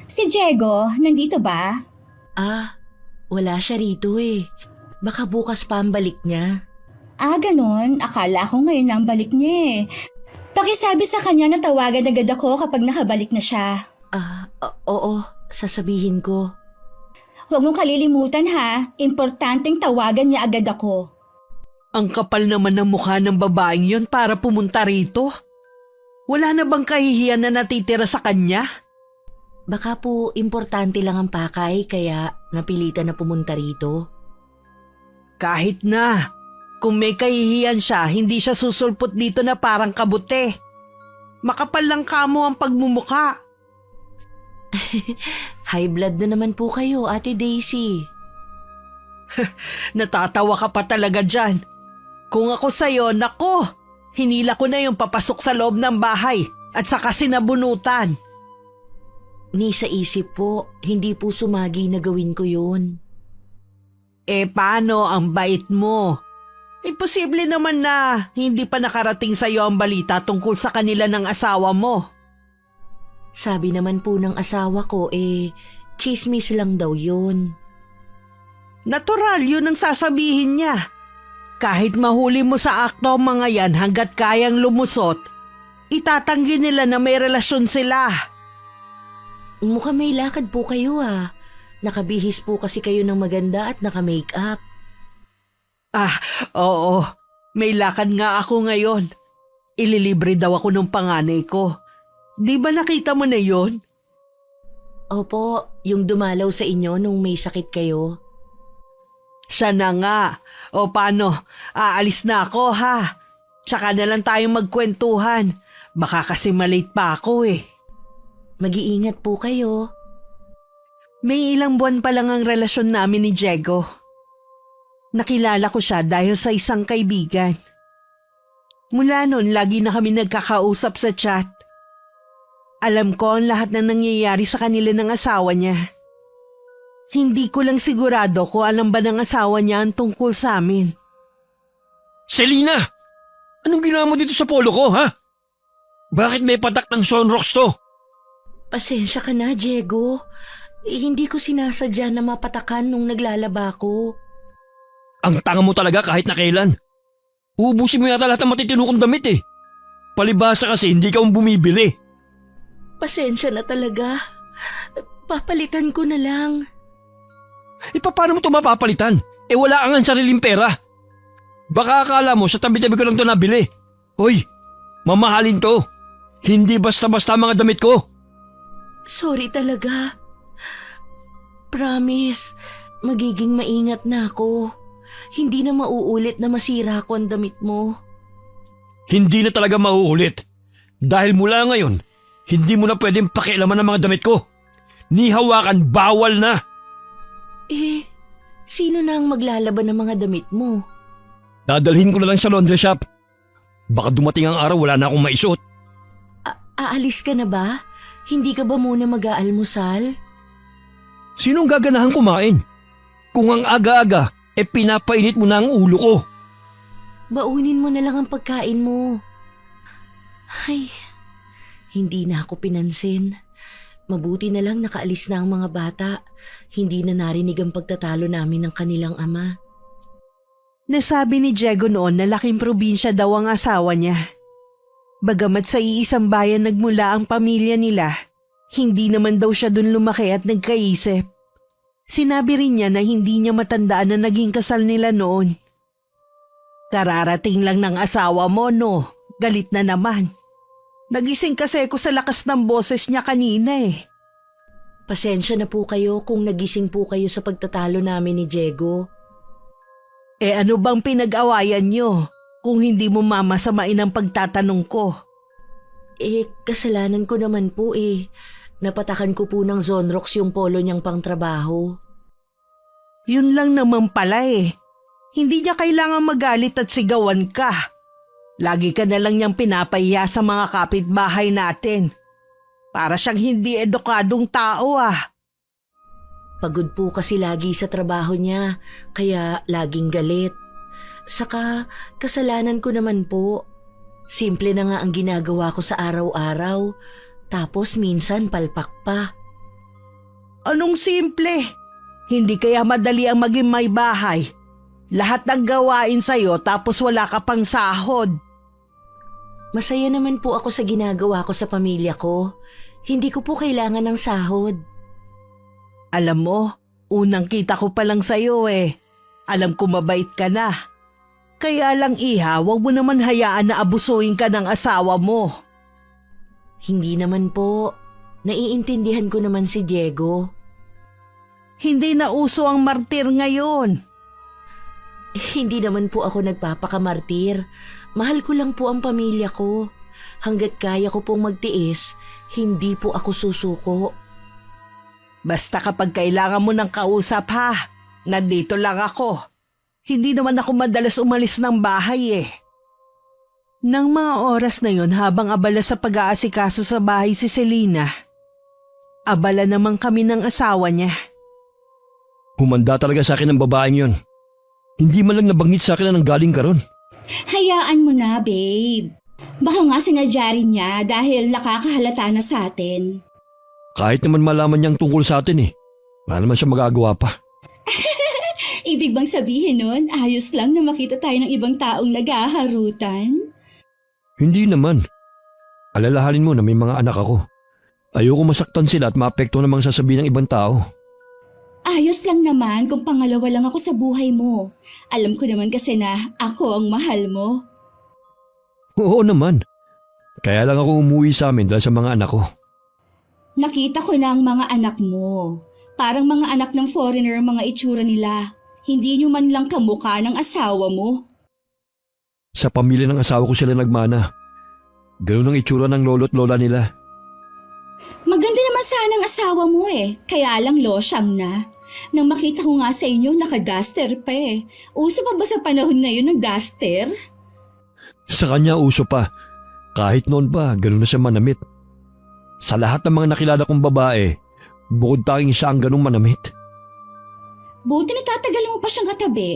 Si Diego, nandito ba? Wala siya rito eh. Baka bukas pa ang balik niya. Ganon. Akala ko ngayon lang balik niya eh. Pakisabi sa kanya na tawagan agad ako kapag nakabalik na siya. Oo, sasabihin ko. Huwag mong kalilimutan ha. Importanteng tawagan niya agad ako. Ang kapal naman ng mukha ng babaeng yon para pumunta rito. Wala na bang kahihiyan na natitira sa kanya? Baka po importante lang ang pakay kaya napilitan na pumunta rito. Kahit na. Kung may kahihiyan siya, hindi siya susulpot dito na parang kabute. Makapal lang kamo ang pagmumuka. High blood na naman po kayo, Ate Daisy. Natatawa ka pa talaga dyan. Kung ako sa'yo, nako, hinila ko na yung papasok sa loob ng bahay at saka sinabunutan. Ni sa isip po, hindi po sumagi na gawin ko yun. Paano ang bait mo? Imposible naman na hindi pa nakarating sa'yo ang balita tungkol sa kanila ng asawa mo. Sabi naman po ng asawa ko chismis lang daw yun. Natural yun ang sasabihin niya. Kahit mahuli mo sa akto mga yan hanggat kayang lumusot, itatanggi nila na may relasyon sila. Mukhang may lakad po kayo ah. Nakabihis po kasi kayo ng maganda at naka-makeup. Oo. May lakad nga ako ngayon. Ililibre daw ako ng panganay ko. Di ba nakita mo na yon? Opo, yung dumalaw sa inyo nung may sakit kayo. Siya na nga. O paano? Aalis na ako ha. Tsaka na lang tayo magkwentuhan. Baka kasi malate pa ako eh. Mag-iingat po kayo. May ilang buwan pa lang ang relasyon namin ni Diego. Nakilala ko siya dahil sa isang kaibigan. Mula noon, lagi na kami nagkakausap sa chat. Alam ko ang lahat na nangyayari sa kanila ng asawa niya. Hindi ko lang sigurado kung alam ba ng asawa niya ang tungkol sa amin. Selena! Anong ginawa mo dito sa polo ko, ha? Bakit may patak ng sunrocks to? Pasensya ka na, Diego. Hindi ko sinasadya na mapatakan nung naglalaba ko. Ang tanga mo talaga kahit na kailan. Uubusin mo yata lahat ng matitino kong damit eh. Palibasa kasi hindi ka bumibili. Pasensya na talaga. Papalitan ko na lang. Paano mo ito mapapalitan? Wala kang sariling pera. Baka akala mo sa tabi-tabi ko lang ito nabili. Hoy, mamahalin to. Hindi basta-basta mga damit ko. Sorry talaga. Promise, magiging maingat na ako. Hindi na mauulit na masira ko ang damit mo. Hindi na talaga mauulit. Dahil mula ngayon, hindi mo na pwedeng pakialaman ang mga damit ko. Ni hawakan, bawal na. Sino na ang maglalaban ng mga damit mo? Dadalhin ko na lang sa laundry shop. Baka dumating ang araw wala na akong maisuot. Aalis ka na ba? Hindi ka ba muna mag-aalmusal? Sinong gaganahan kumain? Kung ang aga-aga, pinapainit mo na ang ulo ko. Baunin mo na lang ang pagkain mo. Ay, hindi na ako pinansin. Mabuti na lang nakaalis na ang mga bata. Hindi na narinig ang pagtatalo namin ng kanilang ama. Nasabi ni Diego noon na laking probinsya daw ang asawa niya. Bagamat sa iisang bayan nagmula ang pamilya nila, hindi naman daw siya dun lumaki at nagkaisip. Sinabi rin niya na hindi niya matandaan na naging kasal nila noon. Kararating lang ng asawa mo, no? Galit na naman. Nagising kasi ako sa lakas ng boses niya kanina eh. Pasensya na po kayo kung nagising po kayo sa pagtatalo namin ni Diego. Ano bang pinag-awayan niyo kung hindi mo mamasamain ang pagtatanong ko? Kasalanan ko naman po eh. Napatakan ko po ng Zonrox yung polo niyang pangtrabaho. Yun lang naman pala eh. Hindi niya kailangan magalit at sigawan ka. Lagi ka na lang niyang pinapahiya sa mga kapitbahay natin. Para siyang hindi edukadong tao ah. Pagod po kasi lagi sa trabaho niya, kaya laging galit. Saka kasalanan ko naman po. Simple na nga ang ginagawa ko sa araw-araw. Tapos minsan palpak pa. Anong simple? Hindi kaya madali ang maging may bahay? Lahat ng gawain sa'yo tapos wala ka pang sahod. Masaya naman po ako sa ginagawa ko sa pamilya ko. Hindi ko po kailangan ng sahod. Alam mo, unang kita ko pa lang sa'yo eh. Alam ko mabait ka na. Kaya lang iha, wag mo naman hayaan na abusuhin ka ng asawa mo. Hindi naman po. Naiintindihan ko naman si Diego. Hindi na uso ang martir ngayon. Hindi naman po ako nagpapakamartir. Mahal ko lang po ang pamilya ko. Hanggat kaya ko pong magtiis, hindi po ako susuko. Basta kapag kailangan mo ng kausap ha, nandito lang ako. Hindi naman ako madalas umalis ng bahay eh. Nang mga oras na yon habang abala sa pag-aasikaso sa bahay si Selena, abala naman kami ng asawa niya. Humanda talaga sa akin ang babaeng yon. Hindi man lang nabanggit sa akin na nanggaling ka ron. Hayaan mo na, babe. Baka nga sinadya rin niya dahil nakakahalata na sa atin. Kahit naman malaman niyang tungkol sa atin eh. Wala naman siya magagawa pa. Ibig bang sabihin nun, ayos lang na makita tayo ng ibang taong naghaharutan? Hindi naman. Alalahanin mo na may mga anak ako. Ayoko masaktan sila at maapekto namang sasabihin ng ibang tao. Ayos lang naman kung pangalawa lang ako sa buhay mo. Alam ko naman kasi na ako ang mahal mo. Oo naman. Kaya lang ako umuwi sa amin dahil sa mga anak ko. Nakita ko na ang mga anak mo. Parang mga anak ng foreigner ang mga itsura nila. Hindi nyo man lang kamukha ng asawa mo. Sa pamilya ng asawa ko sila nagmana. Ganun ang itsura ng lolo't lola nila. Maganda naman sana ang asawa mo eh. Kaya lang losyang na. Nang makita ko nga sa inyo, naka-duster pa eh. Uso pa ba sa panahon ngayon ng duster? Sa kanya uso pa. Kahit noon pa, ganun na siya manamit. Sa lahat ng mga nakilala kong babae, bukod tanging siya ang ganung manamit. Buti natatagal mo pa siyang katabi.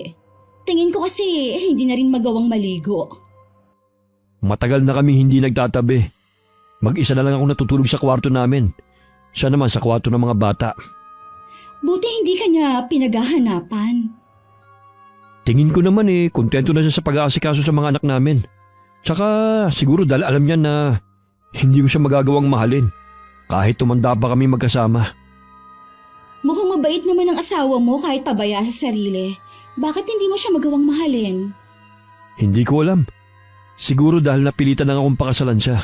Tingin ko kasi hindi na rin magawang maligo. Matagal na kami hindi nagtatabi. Mag-isa na lang ako natutulog sa kwarto namin. Siya naman sa kwarto ng mga bata. Buti hindi ka niya pinaghahanapan. Tingin ko naman kontento na siya sa pag-aasikaso sa mga anak namin. Tsaka siguro dahil alam niya na hindi ko siya magagawang mahalin. Kahit tumanda pa kami magkasama. Mukhang mabait naman ang asawa mo kahit pabaya sa sarili. Bakit hindi mo siya magawang mahalin? Hindi ko alam. Siguro dahil napilitan lang akong pakasalan siya.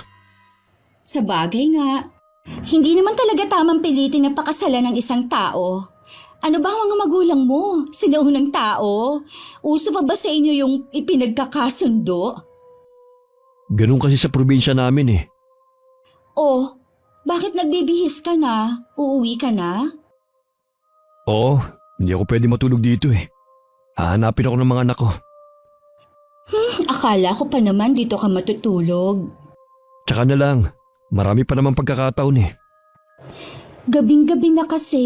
Sa bagay nga, hindi naman talaga tamang pilitin na pakasalan ng isang tao. Ano ba ang mga magulang mo? Sinuunang tao? Uso pa ba sa inyo yung ipinagkakasundo? Ganun kasi sa probinsya namin Oh, bakit nagbibihis ka na? Uuwi ka na? Oo, hindi ako pwede matulog dito Hahanapin ako ng mga anak ko. Akala ko pa naman dito ka matutulog. Tsaka na lang, marami pa naman pagkakataon Gabing-gabi na kasi.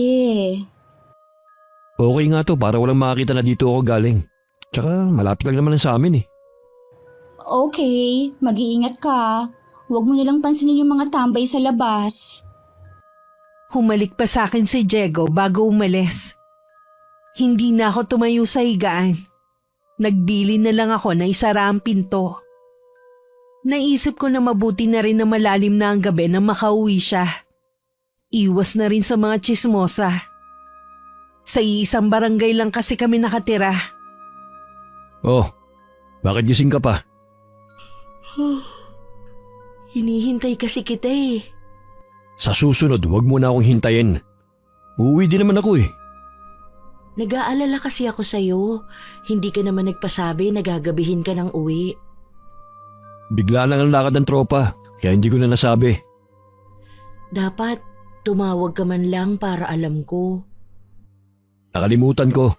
Okay nga to para walang makakita na dito ako galing. Tsaka malapit lang naman sa amin Okay, mag-iingat ka. Huwag mo nalang pansinin yung mga tambay sa labas. Humalik pa sa akin si Diego bago umalis. Hindi na ako tumayo sa higaan. Nagbili na lang ako na isara ang pinto. Naisip ko na mabuti na rin na malalim na ang gabi na makauwi siya. Iwas na rin sa mga tsismosa. Sa iisang barangay lang kasi kami nakatira. Oh, bakit gising ka pa? Hinihintay kasi kita Sa susunod, huwag mo na akong hintayin. Uuwi din naman ako Nag-aalala kasi ako sa'yo. Hindi ka naman nagpasabi na gagabihin ka ng uwi. Bigla lang ang lakad ng tropa, kaya hindi ko na nasabi. Dapat tumawag ka man lang para alam ko. Nakalimutan ko.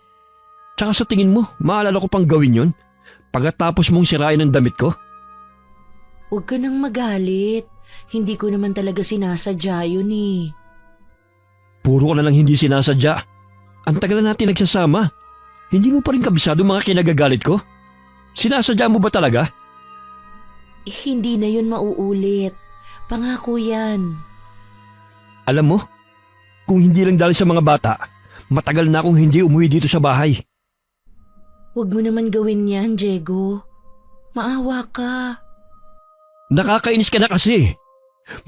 Tsaka sa tingin mo, maalala ko pang gawin yon? Pagkatapos mong sirain ang damit ko? Huwag ka nang magalit. Hindi ko naman talaga sinasadya yun Puro ka na lang hindi sinasadya. Ang tagal na natin nagsasama. Hindi mo pa rin kabisado mga kinagagalit ko? Sinasadya mo ba talaga? Hindi na yun mauulit. Pangako yan. Alam mo, Kung hindi lang dahil sa mga bata, matagal na akong hindi umuwi dito sa bahay. Huwag mo naman gawin yan, Diego. Maawa ka. Nakakainis ka na kasi.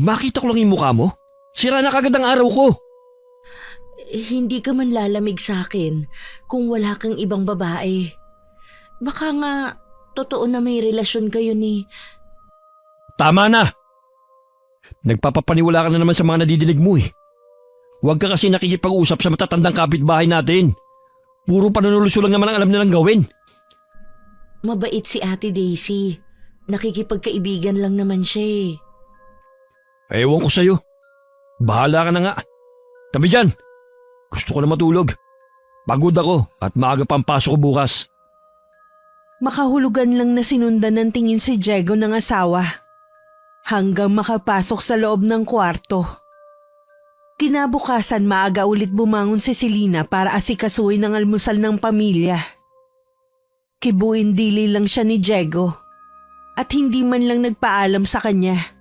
Makita ko lang yung mukha mo. Sira na kagad ang araw ko. Hindi ka man lalamig sa akin kung wala kang ibang babae. Baka nga, totoo na may relasyon kayo ni... Tama na! Nagpapapaniwala ka na naman sa mga nadidinig mo eh. Huwag ka kasi nakikipag-usap sa matatandang kapitbahay natin. Puro panunuluso lang naman ang alam nilang gawin. Mabait si Ate Daisy. Nakikipagkaibigan lang naman siya eh. Ewan ko sa'yo. Bahala ka na nga. Tabi dyan. Gusto ko na matulog. Pagod ako at maaga pa ang pasok ko bukas. Makahulugan lang na sinundan ng tingin si Diego ng asawa hanggang makapasok sa loob ng kwarto. Kinabukasan maaga ulit bumangon si Selena para asikasuhin ang almusal ng pamilya. Kibuin dili lang siya ni Diego at hindi man lang nagpaalam sa kanya.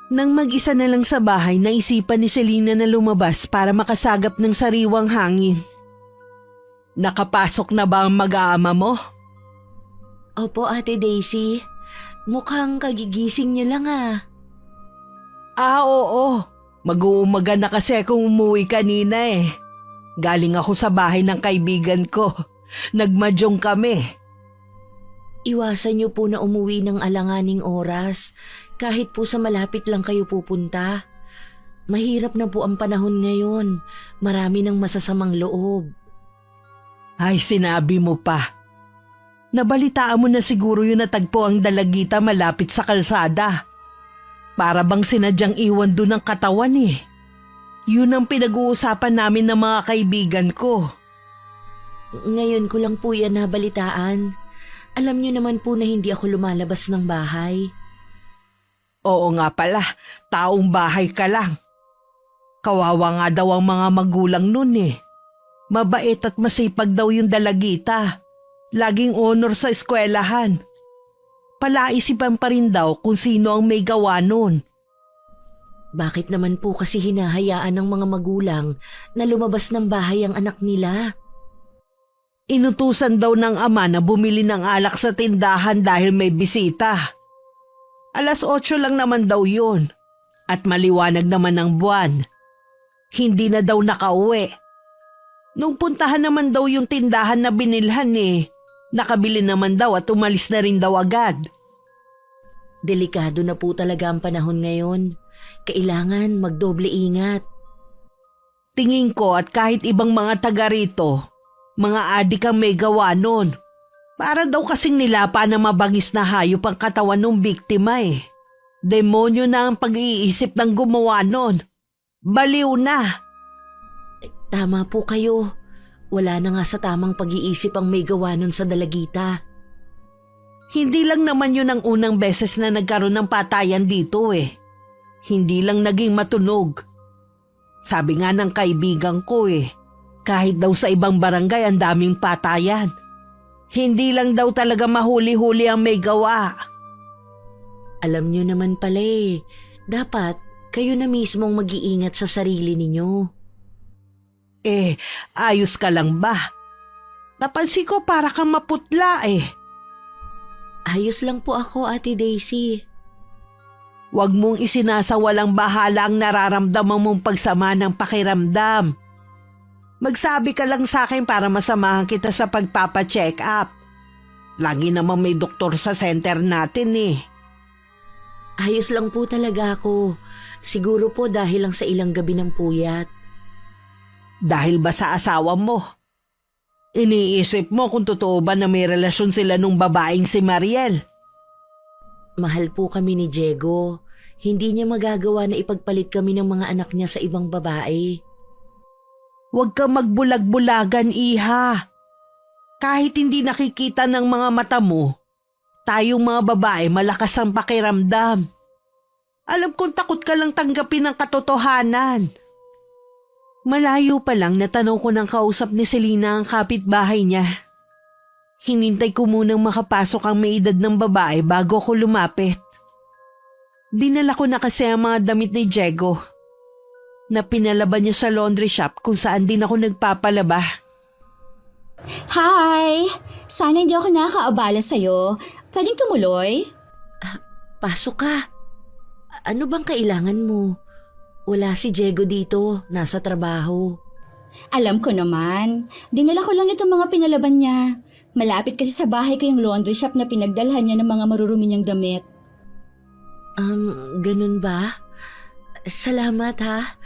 Nang mag-isa na lang sa bahay, naisipan ni Selena na lumabas para makasagap ng sariwang hangin. Nakapasok na ba ang mag-aama mo? Opo, Ate Daisy. Mukhang kagigising niyo lang ah. Oo. Mag-uumaga na kasi akong umuwi kanina eh. Galing ako sa bahay ng kaibigan ko. Nagmadyong kami. Iwasan niyo po na umuwi ng alanganing oras. Kahit po sa malapit lang kayo pupunta. Mahirap na po ang panahon ngayon. Marami ng masasamang loob. Ay, sinabi mo pa. Nabalitaan mo na siguro yun na tagpo ang dalagita malapit sa kalsada. Para bang sinadyang iwan doon ang katawan eh. Yun ang pinag-uusapan namin ng mga kaibigan ko. Ngayon ko lang po yan nabalitaan. Alam niyo naman po na hindi ako lumalabas ng bahay. Oo nga pala, taong bahay ka lang. Kawawa nga daw ang mga magulang nun eh. Mabait at masipag daw yung dalagita. Laging honor sa eskwelahan. Palaisipan pa rin daw kung sino ang may gawa nun. Bakit naman po kasi hinahayaan ng mga magulang na lumabas ng bahay ang anak nila? Inutusan daw ng ama na bumili ng alak sa tindahan dahil may bisita. 8:00 lang naman daw yun. At maliwanag naman ang buwan. Hindi na daw nakauwi. Nung puntahan naman daw yung tindahan na binilhan eh, nakabili naman daw at umalis na rin daw agad. Delikado na po talaga ang panahon ngayon. Kailangan magdoble ingat. Tingin ko at kahit ibang mga taga rito, mga adik ang may gawa nun. Para daw kasing nilapa na mabangis na hayop ang katawan ng biktima eh. Demonyo na ang pag-iisip ng gumawa nun. Baliw na. Tama po kayo. Wala na nga sa tamang pag-iisip ang may gawa nun sa dalagita. Hindi lang naman yun ang unang beses na nagkaroon ng patayan dito eh. Hindi lang naging matunog. Sabi nga ng kaibigan ko eh, kahit daw sa ibang barangay ang daming patayan. Hindi lang daw talaga mahuli-huli ang may gawa. Alam nyo naman pala eh, dapat kayo na mismong mag-iingat sa sarili ninyo. Ayos ka lang ba? Napansin ko para kang maputla eh. Ayos lang po ako, Ate Daisy. Huwag mong isinasawalang bahala ang nararamdaman mong pagsama ng pakiramdam. Magsabi ka lang sa akin para masamahan kita sa pagpapacheck up. Lagi namang may doktor sa center natin eh. Ayos lang po talaga ako. Siguro po dahil lang sa ilang gabi ng puyat. Dahil ba sa asawa mo? Iniisip mo kung totoo ba na may relasyon sila nung babaeng si Mariel? Mahal po kami ni Diego. Hindi niya magagawa na ipagpalit kami ng mga anak niya sa ibang babae. Huwag kang magbulag-bulagan, iha. Kahit hindi nakikita ng mga mata mo, tayong mga babae malakas ang pakiramdam. Alam kong takot ka lang tanggapin ang katotohanan. Malayo pa lang natanong ko ng kausap ni Selena ang kapitbahay niya. Hinintay ko munang makapasok ang may edad ng babae bago ko lumapit. Dinala ko na kasi ang mga damit ni Diego. na pinalaba niya sa laundry shop kung saan din ako nagpapalaba. Hi! Sana hindi ako nakakaabala sa'yo. Pwedeng tumuloy? Pasok ka. Ano bang kailangan mo? Wala si Diego dito, nasa trabaho. Alam ko naman. Dinala ko lang itong mga pinalaban niya. Malapit kasi sa bahay ko yung laundry shop na pinagdalhan niya ng mga marurumi niyang damit. Ganun ba? Salamat ha.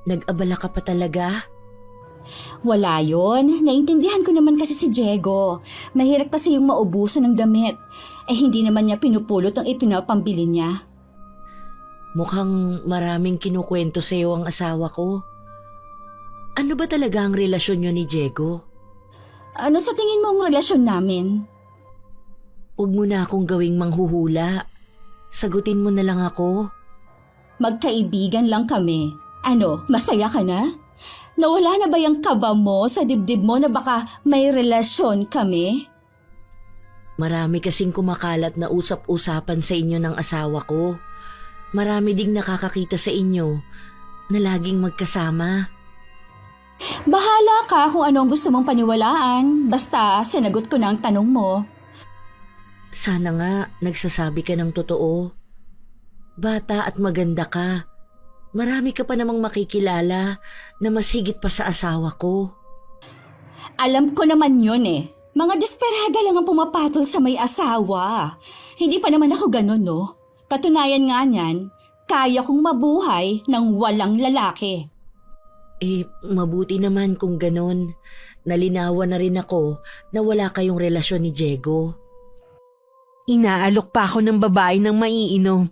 Nag-abala ka pa talaga. Wala yon. Naintindihan ko naman kasi si Diego. Mahirap kasi yung maubusan ng damit. Hindi naman niya pinupulot ang ipinapambili niya. Mukhang maraming kinukwento sa'yo ang asawa ko. Ano ba talaga ang relasyon niyo ni Diego? Ano sa tingin mo ang relasyon namin? Huwag mo na akong gawing manghuhula. Sagutin mo na lang ako. Magkaibigan lang kami. Ano, masaya ka na? Nawala na ba yung kaba mo sa dibdib mo na baka may relasyon kami? Marami kasing kumakalat na usap-usapan sa inyo ng asawa ko. Marami ding nakakakita sa inyo na laging magkasama. Bahala ka kung anong gusto mong paniwalaan. Basta sinagot ko na ang tanong mo. Sana nga nagsasabi ka ng totoo. Bata at maganda ka. Marami ka pa namang makikilala na mas higit pa sa asawa ko. Alam ko naman yun eh. Mga desperada lang ang pumapatol sa may asawa. Hindi pa naman ako ganun, no? Katunayan nga niyan, kaya kong mabuhay ng walang lalaki. Mabuti naman kung ganon. Nalinawan na rin ako na wala kayong relasyon ni Diego. Inaalok pa ako ng babae ng maiinom.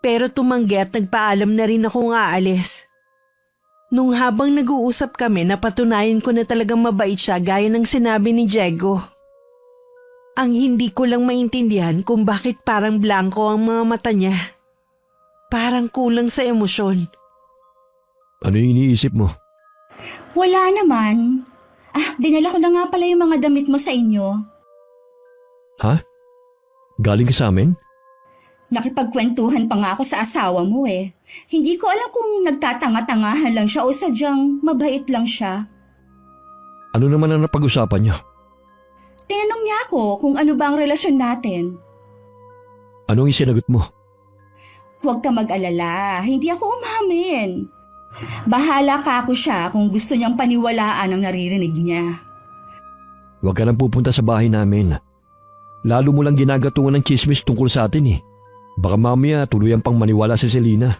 Pero tumanggi at nagpaalam na rin akong aalis. Nung habang nag-uusap kami, napatunayan ko na talagang mabait siya gaya ng sinabi ni Diego. Ang hindi ko lang maintindihan kung bakit parang blanco ang mga mata niya. Parang kulang sa emosyon. Ano yung iniisip mo? Wala naman. Dinala ko na nga pala yung mga damit mo sa inyo. Ha? Galing ka sa amin? Nakipagkwentuhan pa nga ako sa asawa mo eh. Hindi ko alam kung nagtatanga-tangahan lang siya o sadyang mabait lang siya. Ano naman ang napag-usapan niyo? Tinanong niya ako kung ano ba ang relasyon natin. Anong isinagot mo? Huwag ka mag-alala, hindi ako umamin. Bahala ka ako siya kung gusto niyang paniwalaan ang naririnig niya. Huwag ka nang pupunta sa bahay namin. Lalo mo lang ginagatungan ng chismis tungkol sa atin eh. Baka mamaya tuluyan pang maniwala si Selena.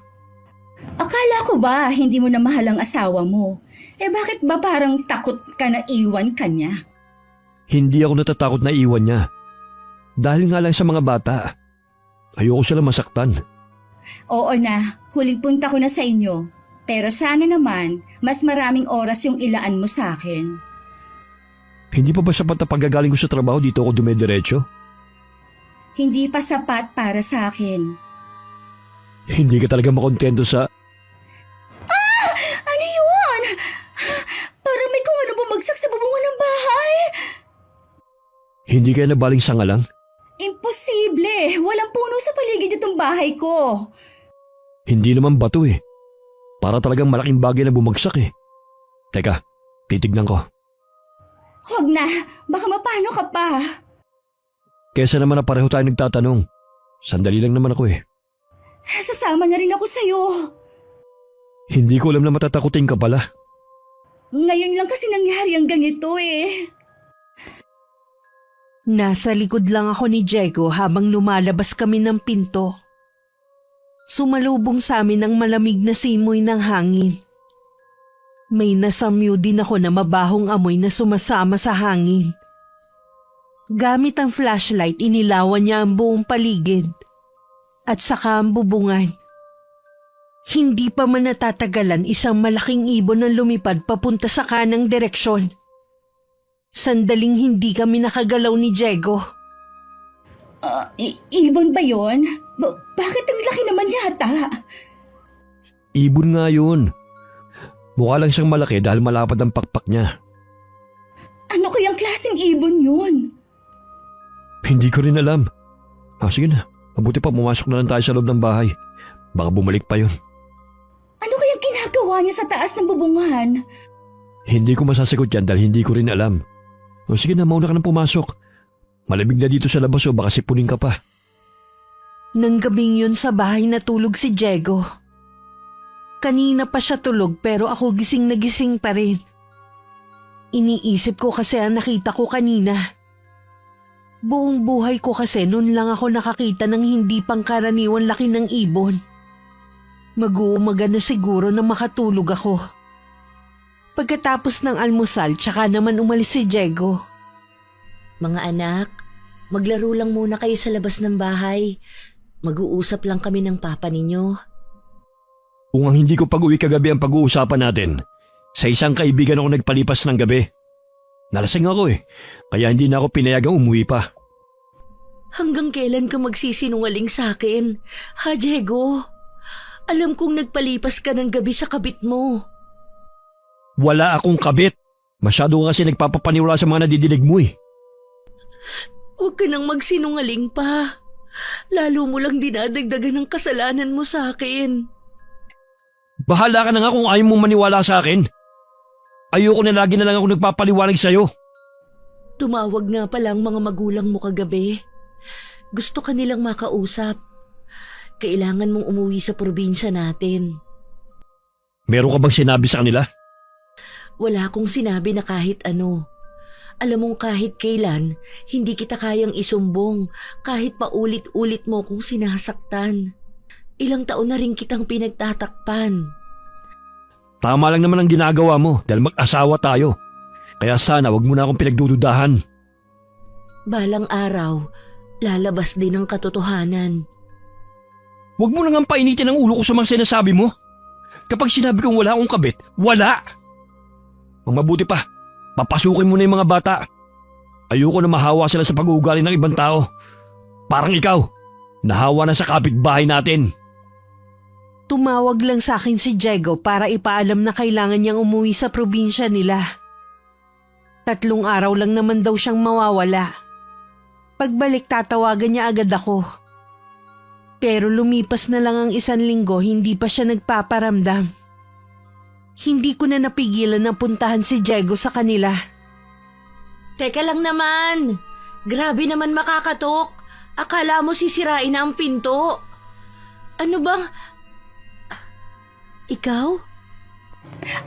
Akala ko ba hindi mo na mahal ang asawa mo? Bakit ba parang takot ka na iwan ka niya? Hindi ako natatakot na iwan niya. Dahil nga lang sa mga bata. Ayoko sila masaktan. Oo na, huling punta ko na sa inyo. Pero sana naman, mas maraming oras yung ilaan mo sa akin. Hindi pa ba sapat na paggagaling ko sa trabaho dito ako dumediretso? Hindi pa sapat para sa akin. Hindi ka talaga makontento sa... Ano yun? Parang may kung ano bumagsak sa bubungan ng bahay. Hindi ka nabaling sanga lang? Imposible! Walang puno sa paligid itong bahay ko. Hindi naman bato eh. Para talagang malaking bagay na bumagsak eh. Teka, titignan ko. Huwag na, baka mapano ka pa. Kesa naman na pareho tayo nagtatanong. Sandali lang naman ako eh. Sasama na rin ako sa'yo. Hindi ko alam na matatakutin ka pala. Ngayon lang kasi nangyari ang ganito eh. Nasa likod lang ako ni Diego habang lumalabas kami ng pinto. Sumalubong sa amin ang malamig na simoy ng hangin. May nasamyo din ako na mabahong amoy na sumasama sa hangin. Gamit ang flashlight, inilawan niya ang buong paligid at saka ang bubungan. Hindi pa man natatagalan, isang malaking ibon ang lumipad papunta sa kanang direksyon. Sandaling hindi kami nakagalaw ni Diego. Ibon ba yun? Bakit ang laki naman yata? Ibon nga yun. Mukha lang siyang malaki dahil malapad ang pakpak niya. Ano kayang klaseng ibon yun? Hindi ko rin alam. Sige na, mabuti pa pumasok na lang tayo sa loob ng bahay. Baka bumalik pa yun. Ano kayang ginagawa ginagawa niya sa taas ng bubungan? Hindi ko masasagot yan dahil hindi ko rin alam. O sige na, mauna ka nang pumasok. Malamig na dito sa labas o baka sipunin ka pa. Nang gabing yun sa bahay natulog si Diego. Kanina pa siya tulog pero ako gising na gising pa rin. Iniisip ko kasi ang nakita ko kanina. Buong buhay ko kasi noon lang ako nakakita ng hindi pangkaraniwan laki ng ibon. Mag-uumaga na siguro na makatulog ako. Pagkatapos ng almusal, tsaka naman umalis si Diego. Mga anak, maglaro lang muna kayo sa labas ng bahay. Mag-uusap lang kami ng papa ninyo. Kung ang hindi ko pag-uwi kagabi ang pag-uusapan natin, sa isang kaibigan ako nagpalipas ng gabi. Nalasing ako kaya hindi na ako pinayagang umuwi pa. Hanggang kailan ka magsisinungaling sa akin? Ha, Diego? Alam kong nagpalipas ka ng gabi sa kabit mo. Wala akong kabit. Masyado ka kasi nagpapapaniwala sa mga nadidinig mo Huwag ka nang magsinungaling pa. Lalo mo lang dinadagdagan ng kasalanan mo sa akin. Bahala ka na nga kung ayaw mong maniwala sa akin. Ayoko na lagi na lang ako nagpapaliwanag sa'yo. Tumawag nga pala ang mga magulang mo kagabi. Gusto ka nilang makausap. Kailangan mong umuwi sa probinsya natin. Meron ka bang sinabi sa kanila? Wala akong sinabi na kahit ano. Alam mong kahit kailan, hindi kita kayang isumbong kahit paulit-ulit mo kong sinasaktan. Ilang taon na rin kitang pinagtatakpan. Tama lang naman ang ginagawa mo dahil mag-asawa tayo. Kaya sana wag mo na akong pinagdududahan. Balang araw, lalabas din ang katotohanan. Huwag mo nang painitin ang ulo ko sa mga sinasabi mo. Kapag sinabi kong wala akong kabit, wala! Ang mabuti pa, papasukin mo na yung mga bata. Ayoko na mahawa sila sa pag-uugali ng ibang tao. Parang ikaw, nahawa na sa kapitbahay natin. Tumawag lang sa akin si Diego para ipaalam na kailangan niyang umuwi sa probinsya nila. 3 araw lang naman daw siyang mawawala. Pagbalik tatawagan niya agad ako. Pero lumipas na lang ang 1 linggo, hindi pa siya nagpaparamdam. Hindi ko na napigilan na puntahan si Diego sa kanila. Teka lang naman! Grabe naman makakatok! Akala mo sisirain na ang pinto. Ano bang... Ikaw?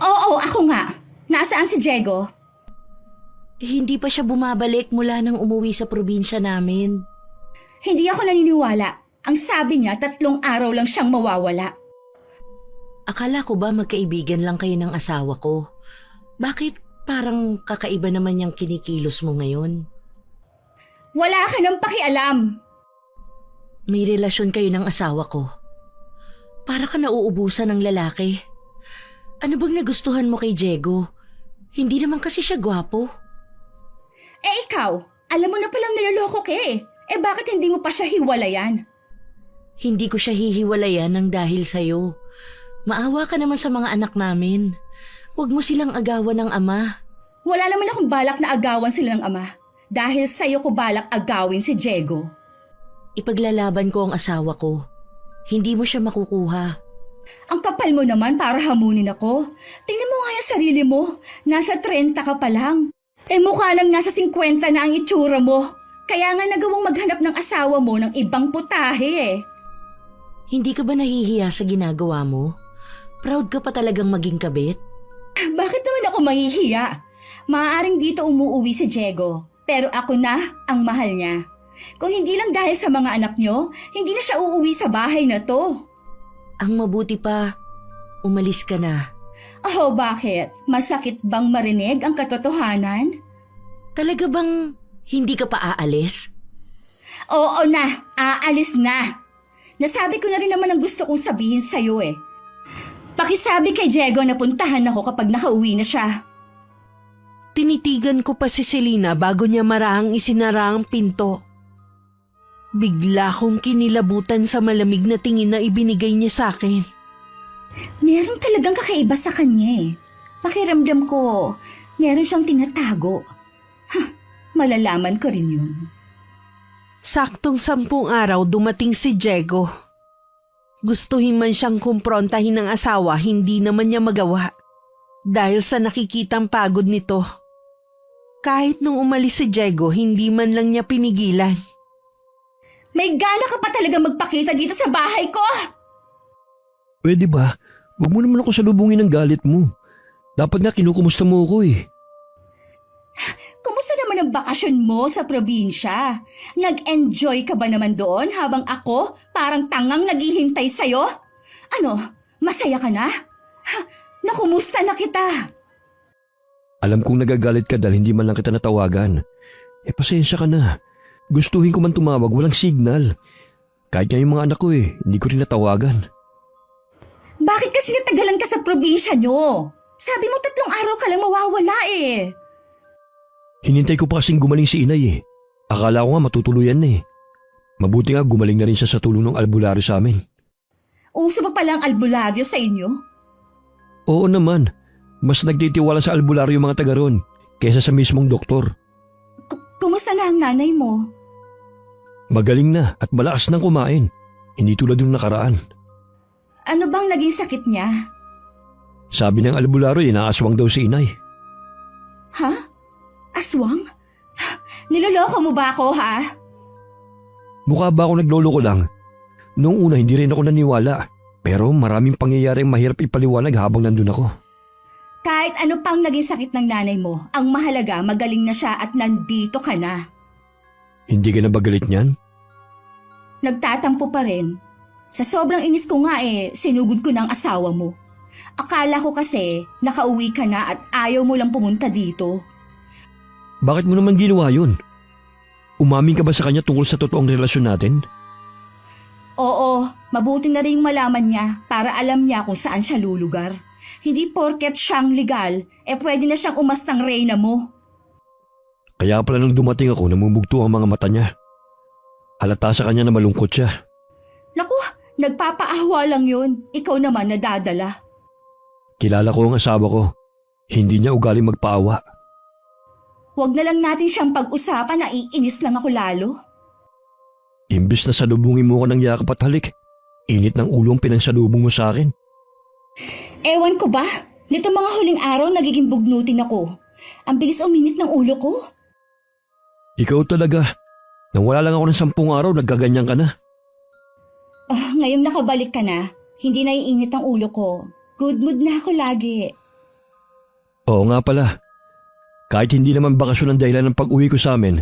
Oo, ako nga. Nasaan si Diego? Hindi pa siya bumabalik mula nang umuwi sa probinsya namin. Hindi ako naniniwala. Ang sabi niya, 3 araw lang siyang mawawala. Akala ko ba magkaibigan lang kayo ng asawa ko? Bakit parang kakaiba naman yung kinikilos mo ngayon? Wala ka nang pakialam. May relasyon kayo ng asawa ko. Para ka nauubusan ng lalaki. Ano bang nagustuhan mo kay Diego? Hindi naman kasi siya gwapo. Ikaw, alam mo na palang niloloko ka bakit hindi mo pa siya hiwalayan? Hindi ko siya hihiwalayan ng dahil sa'yo. Maawa ka naman sa mga anak namin. Huwag mo silang agawan ng ama. Wala naman akong balak na agawan sila ng ama. Dahil sa'yo ko balak agawin si Diego. Ipaglalaban ko ang asawa ko. Hindi mo siya makukuha. Ang kapal mo naman para hamunin ako. Tingnan mo nga yung sarili mo. Nasa 30 ka pa lang. Mukha nang nasa 50 na ang itsura mo. Kaya nga nagawang maghanap ng asawa mo ng ibang putahe Hindi ka ba nahihiya sa ginagawa mo? Proud ka pa talagang maging kabit? Bakit naman ako mahihiya? Maaaring dito umuuwi si Diego. Pero ako na ang mahal niya. Kung hindi lang dahil sa mga anak niyo, hindi na siya uuwi sa bahay na to. Ang mabuti pa, umalis ka na. Oh, bakit? Masakit bang marinig ang katotohanan? Talaga bang hindi ka pa aalis? Oo na, aalis na. Nasabi ko na rin naman ang gusto kong sabihin sa'yo Pakisabi kay Diego na puntahan ako kapag nakauwi na siya. Tinitigan ko pa si Selena bago niya marahang isinara ang pinto. Bigla kong kinilabutan sa malamig na tingin na ibinigay niya sa akin. Meron talagang kakaiba sa kanya Pakiramdam ko, meron siyang tinatago. Malalaman ko rin yun. Saktong 10 araw dumating si Diego. Gustuhin man siyang kumprontahin ng asawa, hindi naman niya magawa. Dahil sa nakikitang pagod nito. Kahit nung umalis si Diego, hindi man lang niya pinigilan. May gana ka pa talaga magpakita dito sa bahay ko! Pwede ba? Huwag mo naman ako salubungin ng galit mo. Dapat nga kinukumusta mo ako eh. Kumusta naman ang bakasyon mo sa probinsya? Nag-enjoy ka ba naman doon habang ako parang tangang naghihintay sa'yo? Ano, masaya ka na? Ha, nakumusta na kita? Alam kong nagagalit ka dahil hindi man lang kita natawagan. Pasensya ka na. Gustuhin ko man tumawag, walang signal. Kahit nga yung mga anak ko hindi ko rin natawagan. Bakit kasi natagalan ka sa probinsya nyo? Sabi mo 3 araw ka lang mawawala eh. Hinintay ko pa kasing gumaling si inay. Akala ko nga matutuluyan na. Mabuti nga gumaling na rin siya sa tulong ng albularyo sa amin. Uso pa pala ang albularyo sa inyo? Oo naman. Mas nagtitiwala sa albularyo yung mga taga ron kaysa sa mismong doktor. Kumusta na ang nanay mo? Magaling na at malakas nang kumain. Hindi tulad yung nakaraan. Ano bang naging sakit niya? Sabi ng albularyo, inaaswang daw si inay. Ha? Aswang? Niloloko mo ba ako, ha? Mukha ba ako nagloloko lang? Noong una hindi rin ako naniwala. Pero maraming pangyayaring mahirap ipaliwanag habang nandun ako. Kahit ano pang naging sakit ng nanay mo, ang mahalaga magaling na siya at nandito ka na. Hindi ka na ba galit niyan? Nagtatampo pa rin. Sa sobrang inis ko nga sinugod ko ng asawa mo. Akala ko kasi nakauwi ka na at ayaw mo lang pumunta dito. Bakit mo naman ginawa yun? Umamin ka ba sa kanya tungkol sa totoong relasyon natin? Oo, mabuti na rin malaman niya para alam niya kung saan siya lulugar. Hindi porket siyang legal, pwede na siyang umastang reyna mo. Kaya pala nung dumating ako, namumugto ang mga mata niya. Halata sa kanya na malungkot siya. Naku, nagpapaawa lang yun. Ikaw naman nadadala. Kilala ko ang asawa ko. Hindi niya ugaling magpaawa. Huwag na lang natin siyang pag-usapan, naiinis lang ako lalo. Imbis na salubungin mo ko ng yakap at halik, init ng ulo ang pinangsalubong mo sa akin. Ewan ko ba? Nito mga huling araw nagiging bugnutin ako. Ang bilis uminit ng ulo ko. Ikaw talaga. Nang wala lang ako ng 10 araw, nagkaganyan ka na. Ngayong nakabalik ka na, hindi na iinit ang ulo ko. Good mood na ako lagi. Oo nga pala. Kahit hindi naman bakasyon ang dahilan ng pag-uwi ko sa amin,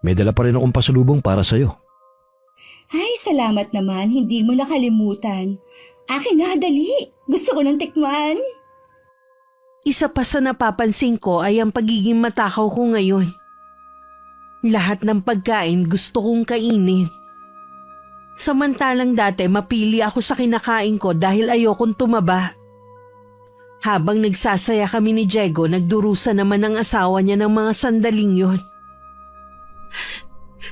may dala pa rin akong pasalubong para sa'yo. Ay, salamat naman. Hindi mo nakalimutan. Akin na, dali. Gusto ko ng tikman. Isa pa sa napapansin ko ay ang pagiging matakaw ko ngayon. Lahat ng pagkain gusto kong kainin. Samantalang dati mapili ako sa kinakain ko dahil ayokong tumaba. Habang nagsasaya kami ni Diego, nagdurusa naman ang asawa niya ng mga sandaling yon.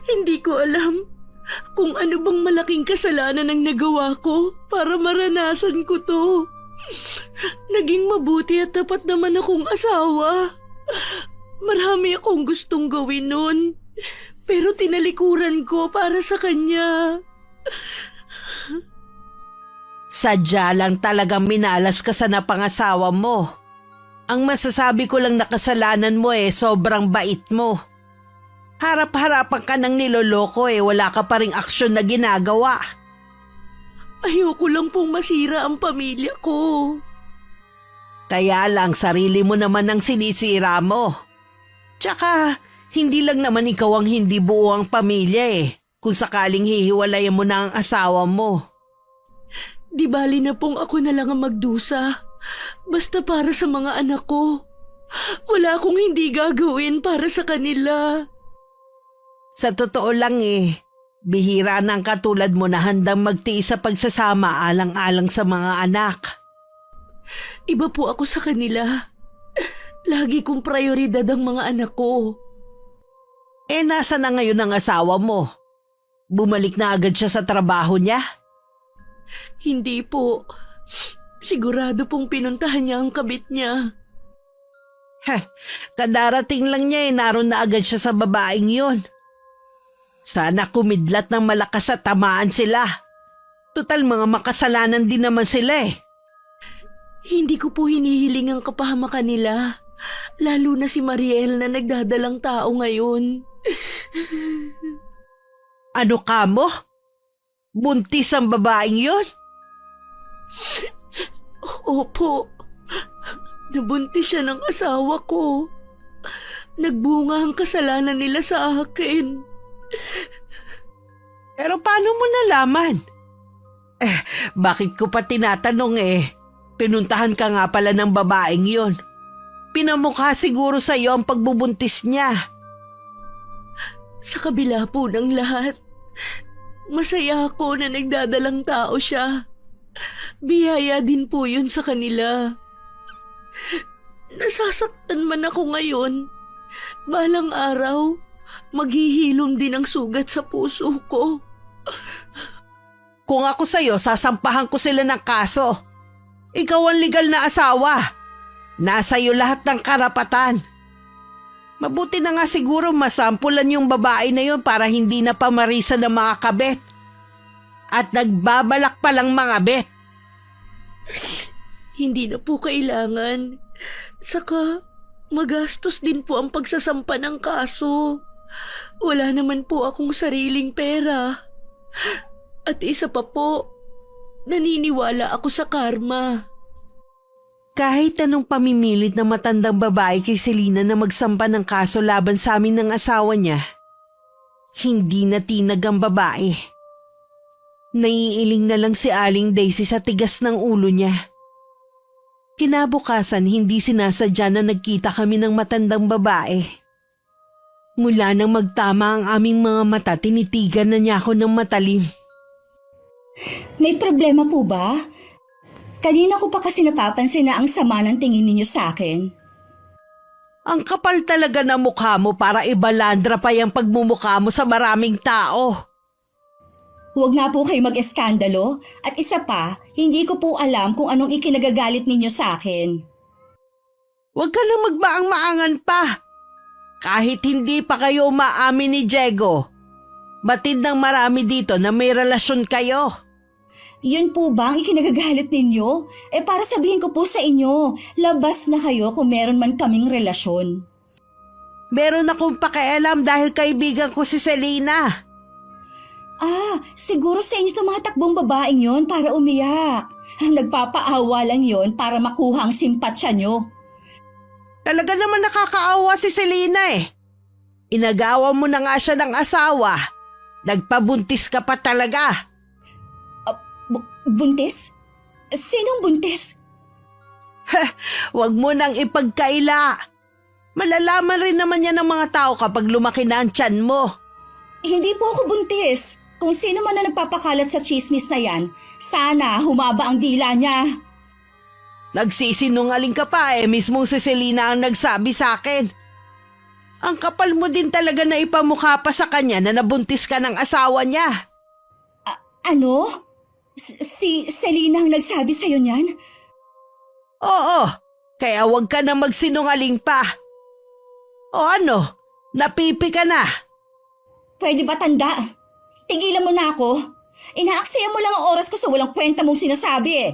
Hindi ko alam kung ano bang malaking kasalanan ang nagawa ko para maranasan ko to. Naging mabuti at tapat naman akong asawa. Marami akong gustong gawin nun, pero tinalikuran ko para sa kanya. Sadya lang talagang minalas ka sa napangasawa mo. Ang masasabi ko lang na kasalanan mo sobrang bait mo. Harap-harapan ka ng niloloko wala ka pa ring aksyon na ginagawa. Ayoko lang pong masira ang pamilya ko. Kaya lang sarili mo naman ang sinisira mo. Tsaka hindi lang naman ikaw ang hindi buo ang pamilya kung sakaling hihiwalayan mo na ang asawa mo. Di bali na pong ako na lang ang magdusa. Basta para sa mga anak ko. Wala akong hindi gagawin para sa kanila. Sa totoo lang bihira ng katulad mo na handang magtiis sa pagsasama alang-alang sa mga anak. Iba po ako sa kanila. Lagi kong prioridad ang mga anak ko. Nasa na ngayon ang asawa mo? Bumalik na agad siya sa trabaho niya? Hindi po. Sigurado pong pinuntahan niya ang kabit niya. Kadarating lang niya naroon na agad siya sa babaeng yon. Sana kumidlat ng malakas at tamaan sila. Total mga makasalanan din naman sila eh. Hindi ko po hinihiling ang kapahamakan nila. Lalo na si Mariel na nagdadalang tao ngayon. Ano ka mo? Buntis ang babaeng yon? Opo. Nabuntis siya ng asawa ko. Nagbunga ang kasalanan nila sa akin. Pero paano mo nalaman? Bakit ko pa tinatanong eh? Pinuntahan ka nga pala ng babaeng yon. Pinamukha siguro sa'yo ang pagbubuntis niya. Sa kabila po ng lahat, masaya ako na nagdadalang tao siya. Biyaya din po yun sa kanila. Nasasaktan man ako ngayon. Balang araw, maghihilom din ang sugat sa puso ko. Kung ako sa'yo, sasampahan ko sila ng kaso. Ikaw ang legal na asawa. Nasa iyo lahat ng karapatan. Mabuti na nga siguro masampulan yung babae na yun para hindi na pamarisa ng mga kabet. At nagbabalak palang mga bet. Hindi na po kailangan. Saka, magastos din po ang pagsasampa ng kaso. Wala naman po akong sariling pera. At isa pa po, naniniwala ako sa karma. Kahit anong pamimilit ng matandang babae kay Selena na magsampa ng kaso laban sa amin ng asawa niya, hindi natinag ang babae. Naiiling na lang si Aling Daisy sa tigas ng ulo niya. Kinabukasan, hindi sinasadya na nagkita kami ng matandang babae. Mula nang magtama ang aming mga mata, tinitigan na niya ako ng matalim. May problema po ba? Kanina ko pa kasi napapansin na ang sama ng tingin ninyo sa akin. Ang kapal talaga ng mukha mo para ibalandra pa yung pagmumukha mo sa maraming tao. Huwag nga po kayo mag-eskandalo at isa pa, hindi ko po alam kung anong ikinagagalit ninyo sa akin. Huwag ka nang magmaang-maangan pa. Kahit hindi pa kayo umaamin ni Diego, batid ng marami dito na may relasyon kayo. Yun po ba ang ikinagagalit ninyo? Para sabihin ko po sa inyo, labas na kayo kung meron man kaming relasyon. Meron akong pakialam dahil kaibigan ko si Selena. Siguro sa inyo tumatakbong babaeng yon para umiyak. Nagpapaawa lang yon para makuha ang simpatsya nyo. Talaga naman nakakaawa si Selena eh. Inagawa mo na nga siya ng asawa. Nagpabuntis ka pa talaga. Buntis? Sinong buntis? Huwag mo nang ipagkaila. Malalaman rin naman yan ng mga tao kapag lumaki na ang tiyan mo. Hindi po ako buntis. Kung sino man na nagpapakalat sa chismis na yan, sana humaba ang dila niya. Nagsisinungaling ka pa eh, mismo si Selena ang nagsabi sa akin. Ang kapal mo din talaga na ipamukha pa sa kanya na nabuntis ka ng asawa niya. Ano? Si Selena ang nagsabi sa'yo niyan? Oo, kaya huwag ka na magsinungaling pa. O ano, napipi ka na? Pwede ba tanda? Tigilan mo na ako. Inaaksaya mo lang ang oras ko sa walang kwenta mong sinasabi eh.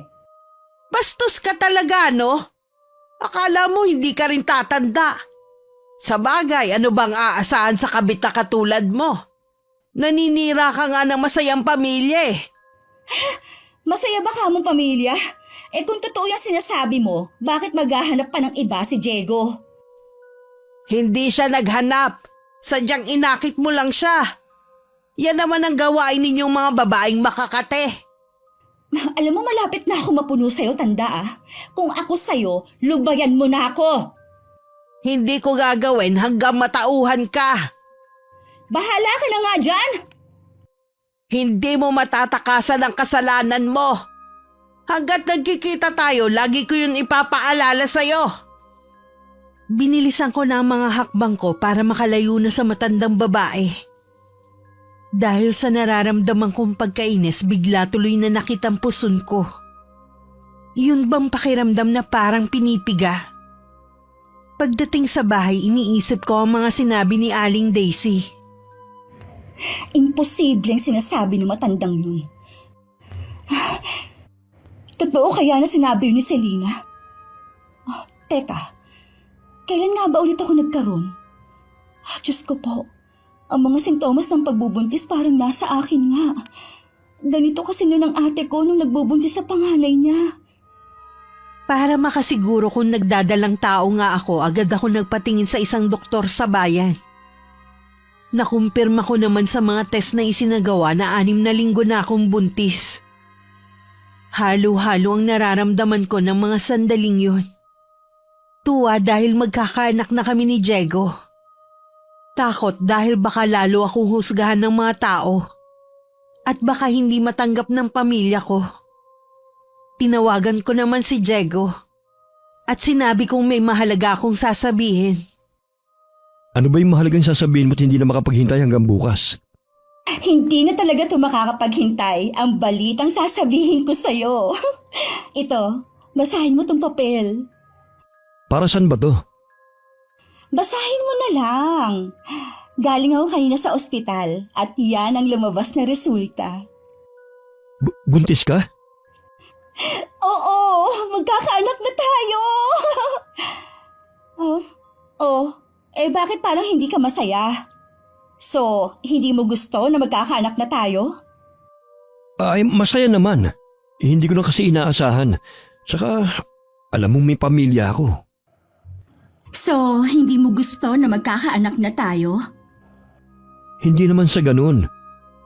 Bastos ka talaga, no? Akala mo hindi ka rin tatanda. Sa bagay, ano bang aasahan sa kabit na katulad mo? Naninira ka nga ng masayang pamilya eh. Masaya ba ka mong pamilya? Kung totoo yung sinasabi mo, bakit maghahanap pa ng iba si Diego? Hindi siya naghanap. Sadyang inakit mo lang siya. Yan naman ang gawain ninyong mga babaeng makakate. Alam mo, malapit na ako mapuno sa'yo, tanda ah. Kung ako sa'yo, lubayan mo na ako. Hindi ko gagawin hanggang matauhan ka. Bahala ka na nga dyan! Hindi mo matatakasan ang kasalanan mo. Hanggat nagkikita tayo, lagi ko yun ipapaalala sa'yo. Binilisan ko na ang mga hakbang ko para makalayo na sa matandang babae. Dahil sa nararamdaman kong pagkainis, bigla tuloy na nakitang puson ko. Yun bang pakiramdam na parang pinipiga? Pagdating sa bahay, iniisip ko ang mga sinabi ni Aling Daisy. Imposibleng sinasabi ng matandang yun. Totoo kaya na sinabi yun ni Selena? Teka, kailan nga ba ulit ako nagkaroon? Diyos ko po, ang mga sintomas ng pagbubuntis parang nasa akin nga. Ganito kasi nun ang ate ko nung nagbubuntis sa panganay niya. Para makasiguro kung nagdadalang tao nga ako, agad ako nagpatingin sa isang doktor sa bayan. Nakumpirma ko naman sa mga test na isinagawa na 6 na linggo na akong buntis. Halo-halo ang nararamdaman ko ng mga sandaling yun. Tuwa dahil magkakaanak na kami ni Diego. Takot dahil baka lalo akong husgahan ng mga tao. At baka hindi matanggap ng pamilya ko. Tinawagan ko naman si Diego. At sinabi kong may mahalaga akong sasabihin. Ano ba yung mahalagang sasabihin mo't hindi na makapaghintay hanggang bukas? Hindi na talaga ito makakapaghintay ang balitang sasabihin ko sa'yo. Ito, basahin mo tong papel. Para saan ba to? Basahin mo na lang. Galing ako kanina sa ospital at yan ang lumabas na resulta. Buntis ka? Oo, magkakaanak na tayo. Bakit parang hindi ka masaya? So, hindi mo gusto na magkakaanak na tayo? Ay, masaya naman. Hindi ko na kasi inaasahan. Tsaka, alam mong may pamilya ako. So, hindi mo gusto na magkakaanak na tayo? Hindi naman sa ganun.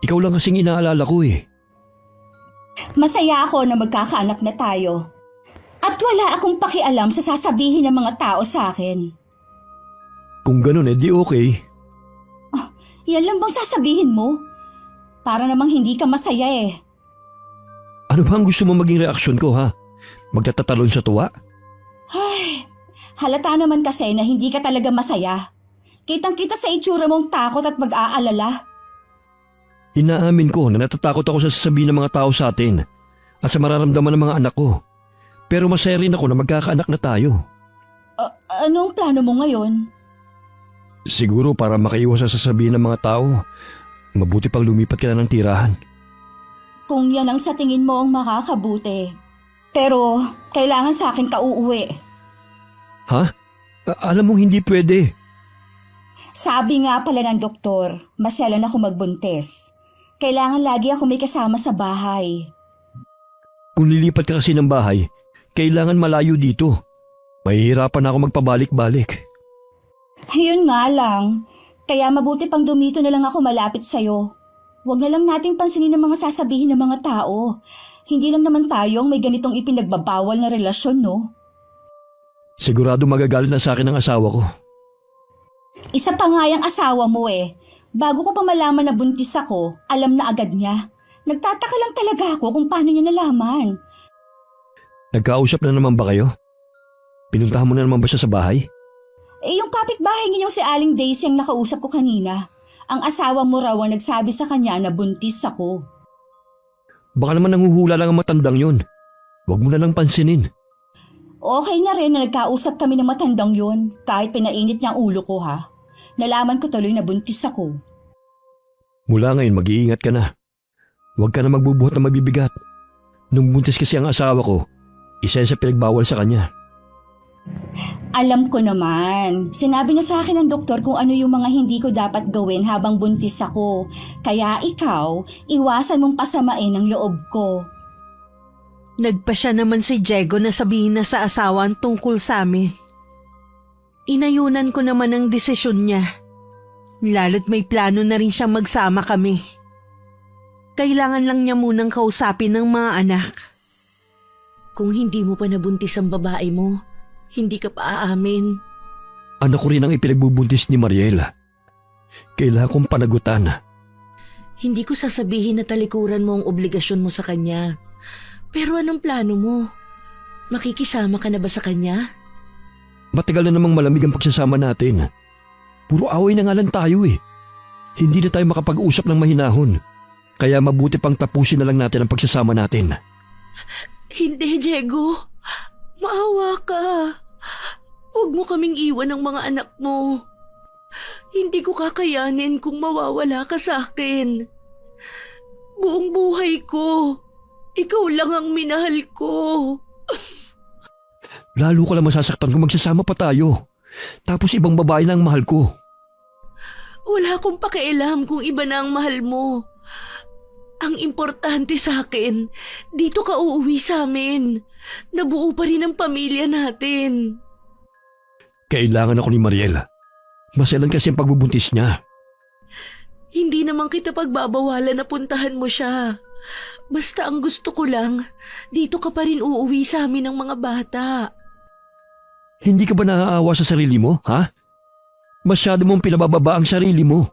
Ikaw lang kasing inaalala ko eh. Masaya ako na magkakaanak na tayo. At wala akong pakialam sa sasabihin ng mga tao sa akin. Kung ganun di okay. Yan lang bang sasabihin mo? Para namang hindi ka masaya eh. Ano ba ang gusto mo maging reaksyon ko ha? Magtatatalon sa tuwa? Ay, halata naman kasi na hindi ka talaga masaya. Kitang-kita sa itsura mong takot at mag-aalala. Inaamin ko na natatakot ako sa sasabihin ng mga tao sa atin at sa mararamdaman ng mga anak ko. Pero masaya rin ako na magkakaanak na tayo. Anong plano mo ngayon? Siguro para makaiwas sa sasabihin ng mga tao, mabuti pang lumipat ka na ng tirahan. Kung yan ang sa tingin mo ang makakabuti. Pero kailangan sa akin ka uuwi. Ha? Alam mong hindi pwede. Sabi nga pala ng doktor, maselan ako magbuntis. Kailangan lagi ako may kasama sa bahay. Kung lilipat ka kasi ng bahay, kailangan malayo dito. Mahihirapan ako magpabalik-balik. Yun nga lang. Kaya mabuti pang dumito na lang ako malapit sa'yo. Huwag na lang nating pansinin ang mga sasabihin ng mga tao. Hindi lang naman tayo ang may ganitong ipinagbabawal na relasyon, no? Sigurado magagalit na sa akin ang asawa ko. Isa pa nga yung asawa mo eh. Bago ko pa malaman na buntis ako, alam na agad niya. Nagtataka lang talaga ako kung paano niya nalaman. Nagkausap na naman ba kayo? Pinuntahan mo na naman ba siya sa bahay? Yung kapitbahay niyo si Aling Daisy ang nakausap ko kanina. Ang asawa mo raw ang nagsabi sa kanya na buntis ako. Baka naman nanguhula lang ang matandang yun. Huwag mo na lang pansinin. Okay na rin na nagkausap kami ng matandang yun kahit pinainit niya ang ulo ko ha. Nalaman ko tuloy na buntis ako. Mula ngayon mag-iingat ka na. Huwag ka na magbubuhat na mabibigat. Nung buntis kasi ang asawa ko, isa sa pinagbawal sa kanya. Alam ko naman. Sinabi na sa akin ng doktor kung ano yung mga hindi ko dapat gawin habang buntis ako. Kaya ikaw, iwasan mong pasamain ang loob ko. Nagpa siya naman si Diego na sabihin na sa asawa ang tungkol sa amin. Inayunan ko naman ang desisyon niya. Lalo't may plano na rin siyang magsama kami. Kailangan lang niya munang kausapin ng mga anak. Kung hindi mo pa nabuntis ang babae mo, hindi ka pa aamin. Anak ko rin ang ipinagbubuntis ni Mariela. Kailangan kong panagutan. Hindi ko sasabihin na talikuran mo ang obligasyon mo sa kanya. Pero anong plano mo? Makikisama ka na ba sa kanya? Matagal na namang malamig ang pagsasama natin. Puro away na nga lang tayo eh. Hindi na tayo makapag-usap ng mahinahon. Kaya mabuti pang tapusin na lang natin ang pagsasama natin. Hindi, Diego. Maawa ka. Huwag mo kaming iwan ng mga anak mo. Hindi ko kakayanin kung mawawala ka sa akin. Buong buhay ko. Ikaw lang ang minahal ko. Lalo ka lang masasaktan kung magsasama pa tayo. Tapos ibang babae na ang mahal ko. Wala akong pakialam kung iba na ang mahal mo. Ang importante sa akin, dito ka uuwi sa amin. Nabuo pa rin ang pamilya natin. Kailangan ako ni Mariel. Maselan kasi ang pagbubuntis niya. Hindi naman kita pagbabawalan na puntahan mo siya. Basta ang gusto ko lang, dito ka pa rin uuwi sa amin ng mga bata. Hindi ka ba naaawa sa sarili mo, ha? Masyado mong pinabababa ang sarili mo.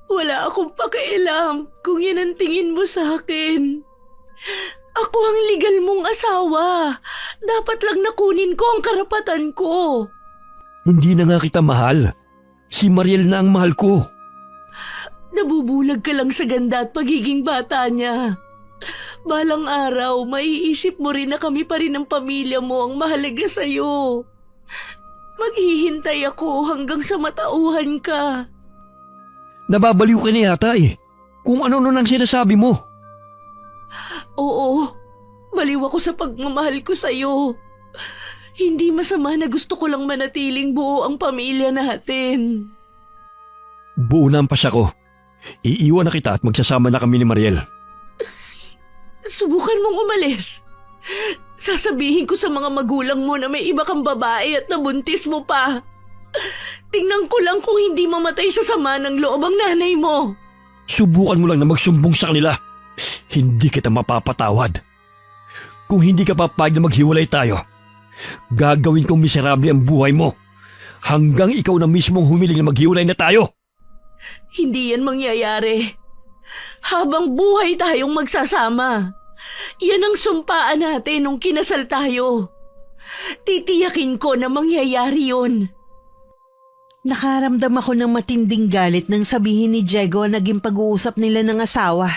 Wala akong pakialam kung yan ang tingin mo sa akin. Ako ang legal mong asawa. Dapat lang nakunin ko ang karapatan ko. Hindi na nga kita mahal. Si Mariel na ang mahal ko. Nabubulag ka lang sa ganda at pagiging bata niya. Balang araw, maiisip mo rin na kami pa rin ang pamilya mo ang mahalaga sa'yo. Maghihintay ako hanggang sa matauhan ka. Nababaliw ka na yata eh. Kung ano nun ang sinasabi mo. Oo, baliw ako sa pagmamahal ko sa'yo. Hindi masama na gusto ko lang manatiling buo ang pamilya natin. Buo na ang pasya ko. Iiwan na kita at magsasama na kami ni Mariel. Subukan mong umalis. Sasabihin ko sa mga magulang mo na may iba kang babae at nabuntis mo pa. Tingnan ko lang kung hindi mamatay sa sama ng loob ang nanay mo. Subukan mo lang na magsumbong sa kanila. Hindi kita mapapatawad. Kung hindi ka papayag na maghiwalay tayo, gagawin kong miserable ang buhay mo hanggang ikaw na mismong humiling na maghiwalay na tayo. Hindi yan mangyayari. Habang buhay tayong magsasama. Yan ang sumpaan natin nung kinasal tayo. Titiyakin ko na mangyayari yun. Nakaramdam ako ng matinding galit nang sabihin ni Diego ang naging pag-uusap nila ng asawa.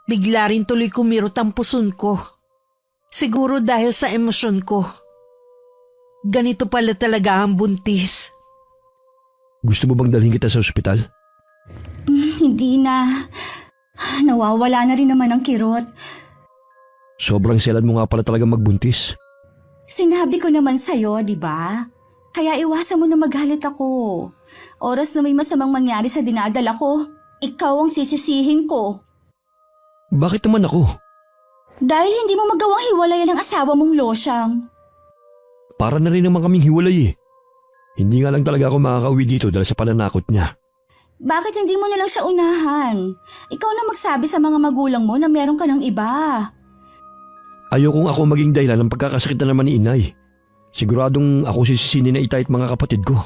Bigla rin tuloy kumirot ang puson ko. Siguro dahil sa emosyon ko. Ganito pala talaga ang buntis. Gusto mo bang dalhin kita sa ospital? Hindi na. Nawawala na rin naman ang kirot. Sobrang selad mo nga pala talaga magbuntis. Sinabi ko naman sa'yo, di ba? Kaya iwasan mo na magalit ako. Oras na may masamang mangyari sa dinadala ko, ikaw ang sisisihin ko. Bakit naman ako? Dahil hindi mo magawang hiwalayan ang asawa mong losyang. Para na rin naman kaming hiwalay eh. Hindi nga lang talaga ako makakauwi dito dahil sa pananakot niya. Bakit hindi mo na lang siya unahan? Ikaw na magsabi sa mga magulang mo na meron ka ng iba. Ayokong ako maging dahilan ng pagkakasakit na naman ni inay. Siguradong ako sisisinin na itay at mga kapatid ko.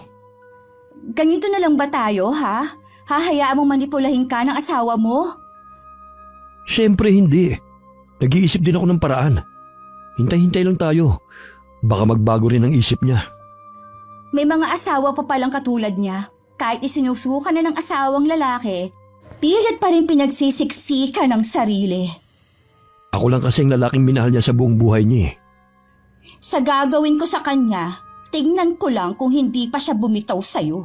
Ganito na lang ba tayo, ha? Hahayaan mong manipulahin ka ng asawa mo? Siyempre hindi. Nag-iisip din ako ng paraan. Hintay-hintay lang tayo. Baka magbago rin ang isip niya. May mga asawa pa palang katulad niya. Kahit isinusukan na ng asawang lalaki, pilit pa rin pinagsisiksika ng sarili. Ako lang kasi ang lalaking minahal niya sa buong buhay niya eh. Sa gagawin ko sa kanya, tingnan ko lang kung hindi pa siya bumitaw sa'yo.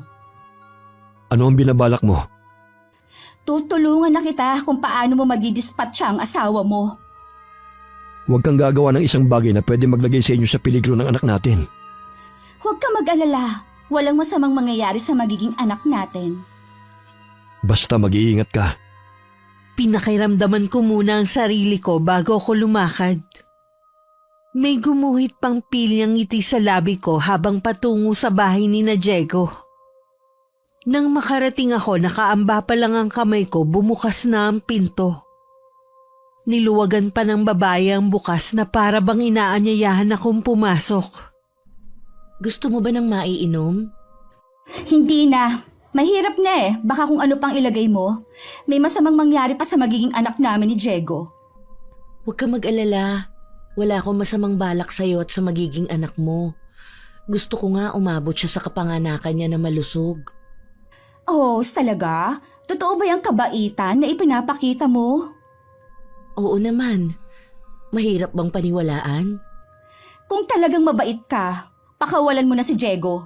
Ano ang binabalak mo? Tutulungan na kita kung paano mo madidispatcha ang asawa mo. Huwag kang gagawa ng isang bagay na pwede maglagay sa inyo sa peligro ng anak natin. Huwag ka mag-alala. Walang masamang mangyayari sa magiging anak natin. Basta mag-iingat ka. Pinakiramdaman ko muna ang sarili ko bago ako lumakad. May gumuhit pang pilyang ngiti sa labi ko habang patungo sa bahay ni na Diego. Nang makarating ako, nakaamba pa lang ang kamay ko, bumukas na ang pinto. Niluwagan pa ng babae ang bukas na para bang inaanyayahan akong pumasok. Gusto mo ba ng maiinom? Hindi na. Mahirap na eh. Baka kung ano pang ilagay mo. May masamang mangyari pa sa magiging anak namin ni Diego. Huwag ka mag-alala. Wala akong masamang balak sa'yo at sa magiging anak mo. Gusto ko nga umabot siya sa kapanganakan niya na malusog. Oh, talaga? Totoo ba yung kabaitan na ipinapakita mo? Oo naman. Mahirap bang paniwalaan? Kung talagang mabait ka, pakawalan mo na si Diego.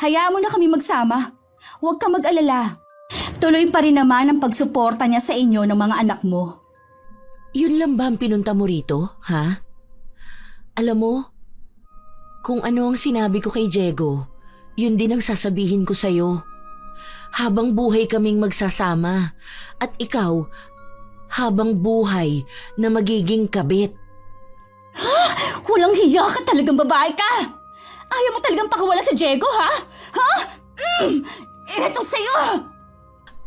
Hayaan mo na kami magsama. Huwag ka mag-alala. Tuloy pa rin naman ang pagsuporta niya sa inyo ng mga anak mo. Yun lang ba ang pinunta mo rito, ha? Alam mo, kung ano ang sinabi ko kay Diego, yun din ang sasabihin ko sa'yo. Habang buhay kaming magsasama, at ikaw, habang buhay na magiging kabit. Walang hiya ka talagang babae ka! Ayaw mo talagang pakawala sa Diego, ha? Ha? Eto sa'yo!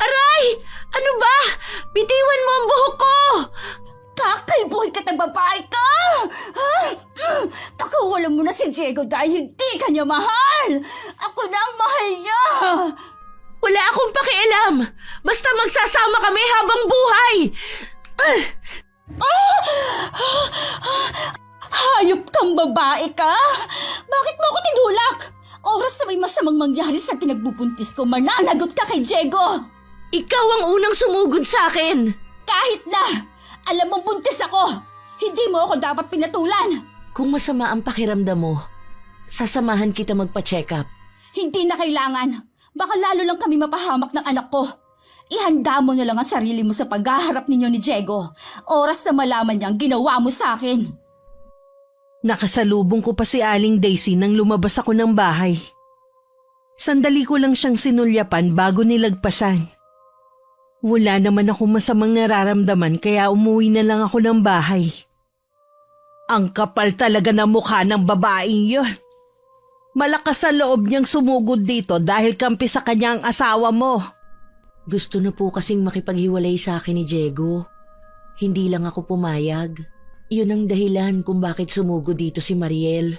Aray! Ano ba? Bitiwan mo ang buhok ko! Kakalbuhin ka ng babae ka! Ha? Pakawalan mo na si Diego dahil hindi ka niya mahal! Ako na ang mahal niya! Wala akong pakialam! Basta magsasama kami habang buhay! Hayop kang babae ka! Bakit mo ako tinulak? Oras na may masamang mangyari sa pinagbubuntis ko, mananagot ka kay Diego! Ikaw ang unang sumugod sa akin! Kahit na! Alam mong buntis ako! Hindi mo ako dapat pinatulan! Kung masama ang pakiramdam mo, sasamahan kita magpa-check up. Hindi na kailangan. Baka lalo lang kami mapahamak ng anak ko. Ihanda mo na lang ang sarili mo sa paghaharap ninyo ni Diego. Oras na malaman niyang ginawa mo sa akin. Nakasalubong ko pa si Aling Daisy nang lumabas ako ng bahay. Sandali ko lang siyang sinulyapan bago nilagpasan. Wala naman ako masamang nararamdaman kaya umuwi na lang ako ng bahay. Ang kapal talaga ng mukha ng babaeng yon. Malakas sa loob niyang sumugod dito dahil kampi sa kanya ang asawa mo. Gusto na po kasing makipaghiwalay sa akin ni Diego. Hindi lang ako pumayag. Yun ang dahilan kung bakit sumugod dito si Mariel.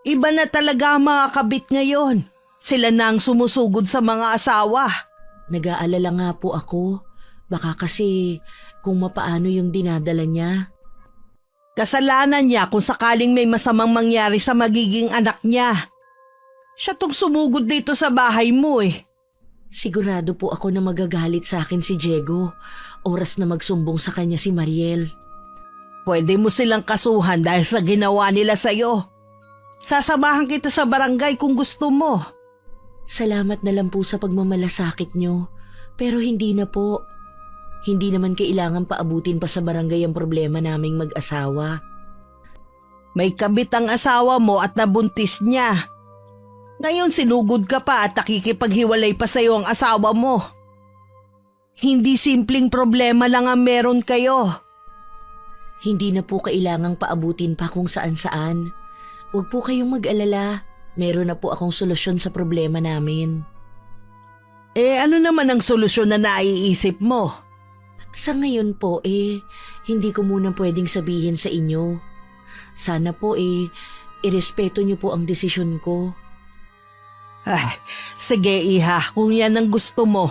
Iba na talaga ang mga kabit ngayon. Sila na ang sumusugod sa mga asawa. Nag-aalala nga po ako. Baka kasi kung mapaano yung dinadala niya. Kasalanan niya kung sakaling may masamang mangyari sa magiging anak niya. Siya tong sumugod dito sa bahay mo eh. Sigurado po ako na magagalit sa akin si Diego. Oras na magsumbong sa kanya si Mariel. Pwede mo silang kasuhan dahil sa ginawa nila sa'yo. Sasamahan kita sa barangay kung gusto mo. Salamat na lang po sa pagmamalasakit nyo. Pero hindi na po. Hindi naman kailangan paabutin pa sa barangay ang problema naming mag-asawa. May kabit ang asawa mo at nabuntis niya. Ngayon sinugod ka pa at nakikipaghiwalay pa sa'yo ang asawa mo. Hindi simpleng problema lang ang meron kayo. Hindi na po kailangang paabutin pa kung saan-saan. Huwag po kayong mag-alala. Meron na po akong solusyon sa problema namin. Ano naman ang solusyon na naiisip mo? Sa ngayon po hindi ko muna pwedeng sabihin sa inyo. Sana po irespeto niyo po ang desisyon ko. Sige iha, kung yan ang gusto mo.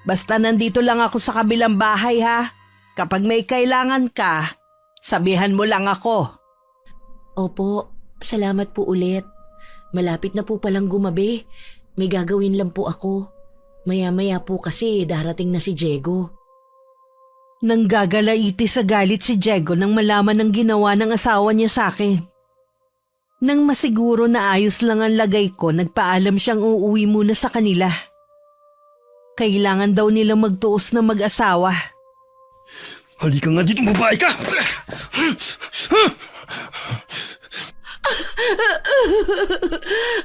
Basta nandito lang ako sa kabilang bahay ha. Kapag may kailangan ka, sabihan mo lang ako. Opo, salamat po ulit. Malapit na po palang gumabi. May gagawin lang po ako. Maya-maya po kasi darating na si Diego. Nanggagalaiti sa galit si Diego nang malaman ng ginawa ng asawa niya sa akin. Nang masiguro na ayos lang ang lagay ko, nagpaalam siyang uuwi muna sa kanila. Kailangan daw nila magtuos na mag-asawa. Halika nga dito, babae ka!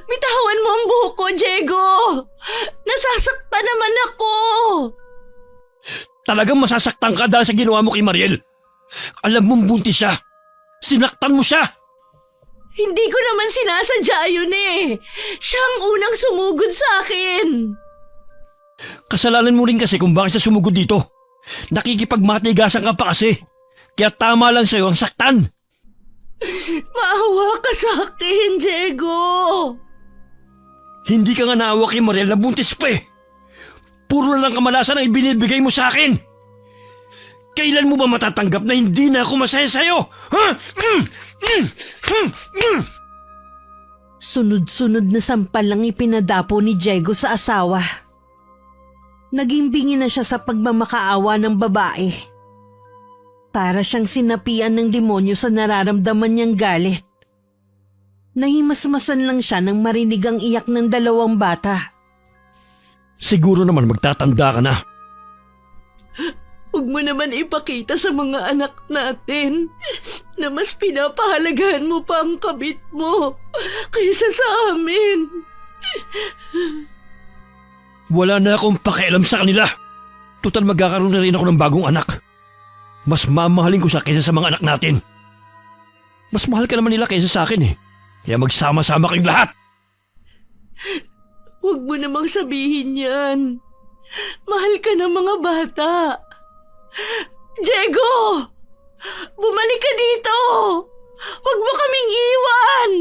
Bitawan mo ang buhok ko, Diego! Nasasaktan naman ako! Talagang masasaktan ka dahil sa ginawa mo kay Mariel. Alam mong buntis siya. Sinaktan mo siya. Hindi ko naman sinasadya yun Siya ang unang sumugod sa akin. Kasalanan mo rin kasi kung bakit siya sumugod dito. Nakikipagmatigasan ka pa kasi. Kaya tama lang sa'yo ang saktan. Maawa ka sa akin, Diego. Hindi ka nga naawa kay Mariel na buntis pa Puro na lang kamalasan ang ibinibigay mo sa akin. Kailan mo ba matatanggap na hindi na ako masaya sa'yo? Ha? Sunod-sunod na sampal lang ipinadapo ni Diego sa asawa. Naging bingi na siya sa pagmamakaawa ng babae. Para siyang sinapian ng demonyo sa nararamdaman niyang galit. Nahimasmasan lang siya nang marinig ang iyak ng dalawang bata. Siguro naman magtatanda ka na. Huwag mo naman ipakita sa mga anak natin na mas pinapahalagahan mo pa ang kabit mo kaysa sa amin. Wala na akong pakialam sa kanila. Total magkakaroon na rin ako ng bagong anak. Mas mamahalin ko siya kaysa sa mga anak natin. Mas mahal ka naman nila kaysa sa akin eh. Kaya magsama-sama kayong lahat. Huwag mo namang sabihin yan. Mahal ka ng mga bata. Diego! Bumalik ka dito! Huwag mo kaming iwan!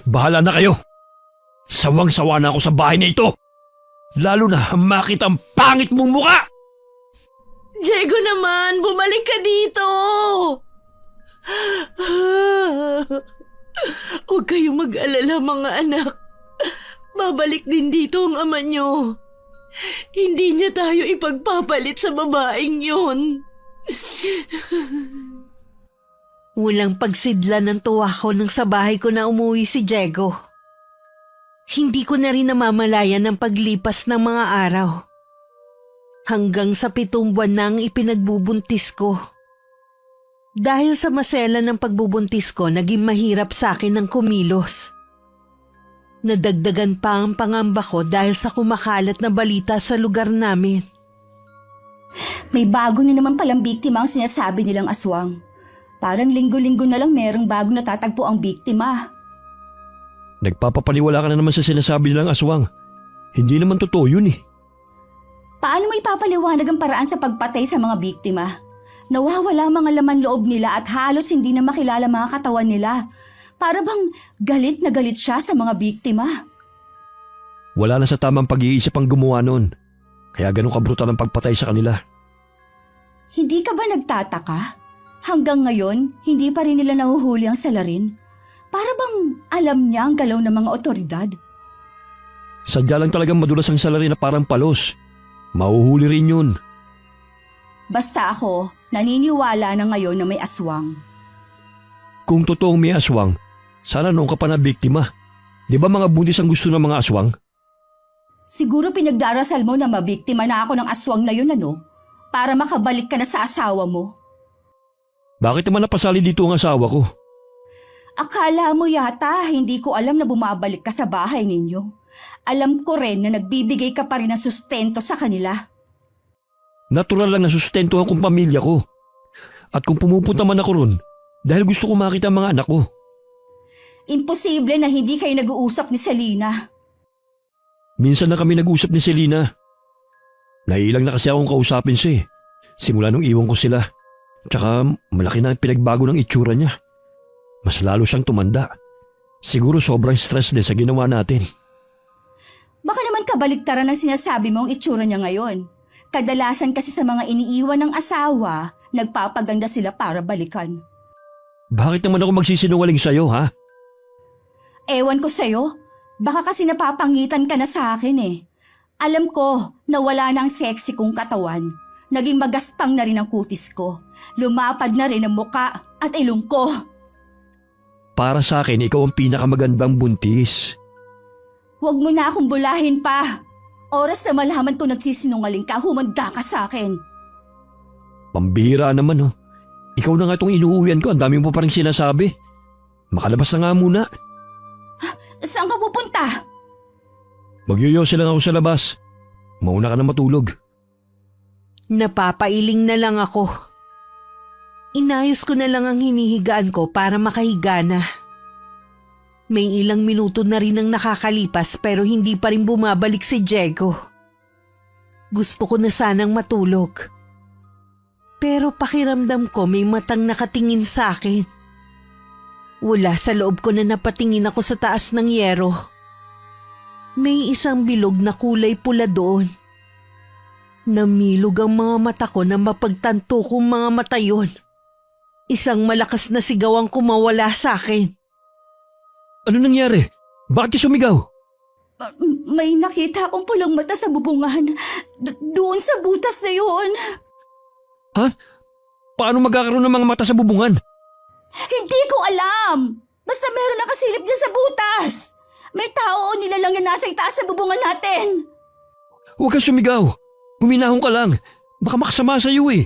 Bahala na kayo. Sawang-sawa na ako sa bahay na ito. Lalo na makita ang pangit mong muka. Diego naman, bumalik ka dito! Huwag kayong mag-alala mga anak. Babalik din dito ang ama nyo. Hindi niya tayo ipagpapalit sa babaeng yon. Walang pagsidla ng tuwa ko nang sa bahay ko na umuwi si Diego. Hindi ko na rin namamalayan ang paglipas ng mga araw. Hanggang sa 7 buwan na ang ipinagbubuntis ko. Dahil sa masela ng pagbubuntis ko, naging mahirap sa akin ang kumilos. Nadagdagan pa ang pangamba ko dahil sa kumakalat na balita sa lugar namin. May bago na naman palang biktima ang sinasabi nilang aswang. Parang linggo-linggo na lang merong bago natatagpo ang biktima. Nagpapapaniwala ka na naman sa sinasabi nilang aswang. Hindi naman totoo yun eh. Paano mo ipapaliwanag ang paraan sa pagpatay sa mga biktima? Nawawala mga laman loob nila at halos hindi na makilala mga katawan nila. Para bang galit na galit siya sa mga biktima. Wala na sa tamang pag-iisip ang gumawa nun. Kaya ganun kabrutal ang pagpatay sa kanila. Hindi ka ba nagtataka? Hanggang ngayon, hindi pa rin nila nahuhuli ang salarin. Para bang alam niya ang galaw ng mga otoridad. Sadya lang talagang madulas ang salarin na parang palos. Mahuhuli rin yun. Basta ako, naniniwala na ngayon na may aswang. Kung totoong may aswang, sana noong ka pa na biktima. Di ba mga buntis ang gusto ng mga aswang? Siguro pinagdarasal mo na mabiktima na ako ng aswang na yun ano? Para makabalik ka na sa asawa mo. Bakit naman napasali dito ang asawa ko? Akala mo yata hindi ko alam na bumabalik ka sa bahay ninyo. Alam ko rin na nagbibigay ka pa rin ng sustento sa kanila. Natural lang na sustentuhan kong pamilya ko. At kung pumupunta man ako ron, dahil gusto ko makita ang mga anak ko. Imposible na hindi kayo nag-uusap ni Selena. Minsan na kami nag-usap ni Selena. Naiilang na kasi akong kausapin siya eh. Simula nung iwan ko sila. Tsaka malaki na ang pinagbago ng itsura niya. Mas lalo siyang tumanda. Siguro sobrang stress din sa ginawa natin. Baka naman kabaliktaran ang sinasabi mo ang itsura niya ngayon. Kadalasan kasi sa mga iniiwan ng asawa, nagpapaganda sila para balikan. Bakit naman ako magsisinungaling sa'yo ha? Ewan ko sa'yo, baka kasi napapangitan ka na sa akin eh. Alam ko na wala na ang sexy kong katawan. Naging magaspang na rin ang kutis ko. Lumapad na rin ang muka at ilong ko. Para sa akin, ikaw ang pinakamagandang buntis. Huwag mo na akong bulahin pa. Oras na malaman ko nagsisinungaling ka, humanda ka sa akin. Pambihira naman oh. Ikaw na nga itong inuuwian ko, ang dami mo pa rin sinasabi. Makalabas na nga muna. Saan ka pupunta? Magyuyose lang ako sa labas. Mauna ka na matulog. Napapailing na lang ako. Inayos ko na lang ang hinihigaan ko para makahiga na. May ilang minuto na rin ang nakakalipas pero hindi pa rin bumabalik si Diego. Gusto ko na sanang matulog. Pero pakiramdam ko may matang nakatingin sa akin. Wala sa loob ko na napatingin ako sa taas ng yero. May isang bilog na kulay pula doon. Namilog ang mga mata ko na mapagtanto kong mga mata yon. Isang malakas na sigaw ang kumawala sa akin. Ano nangyari? Bakit ka sumigaw? May nakita akong pulang mata sa bubungan. Doon sa butas na yun. Ha? Paano magkakaroon ng mga mata sa bubungan? Hindi ko alam. Basta meron nakasilip dyan sa butas. May tao o nilalang na nasa itaas na bubungan natin! Huwag kang sumigaw. Huminahon ka lang. Baka makasama sa iyo eh.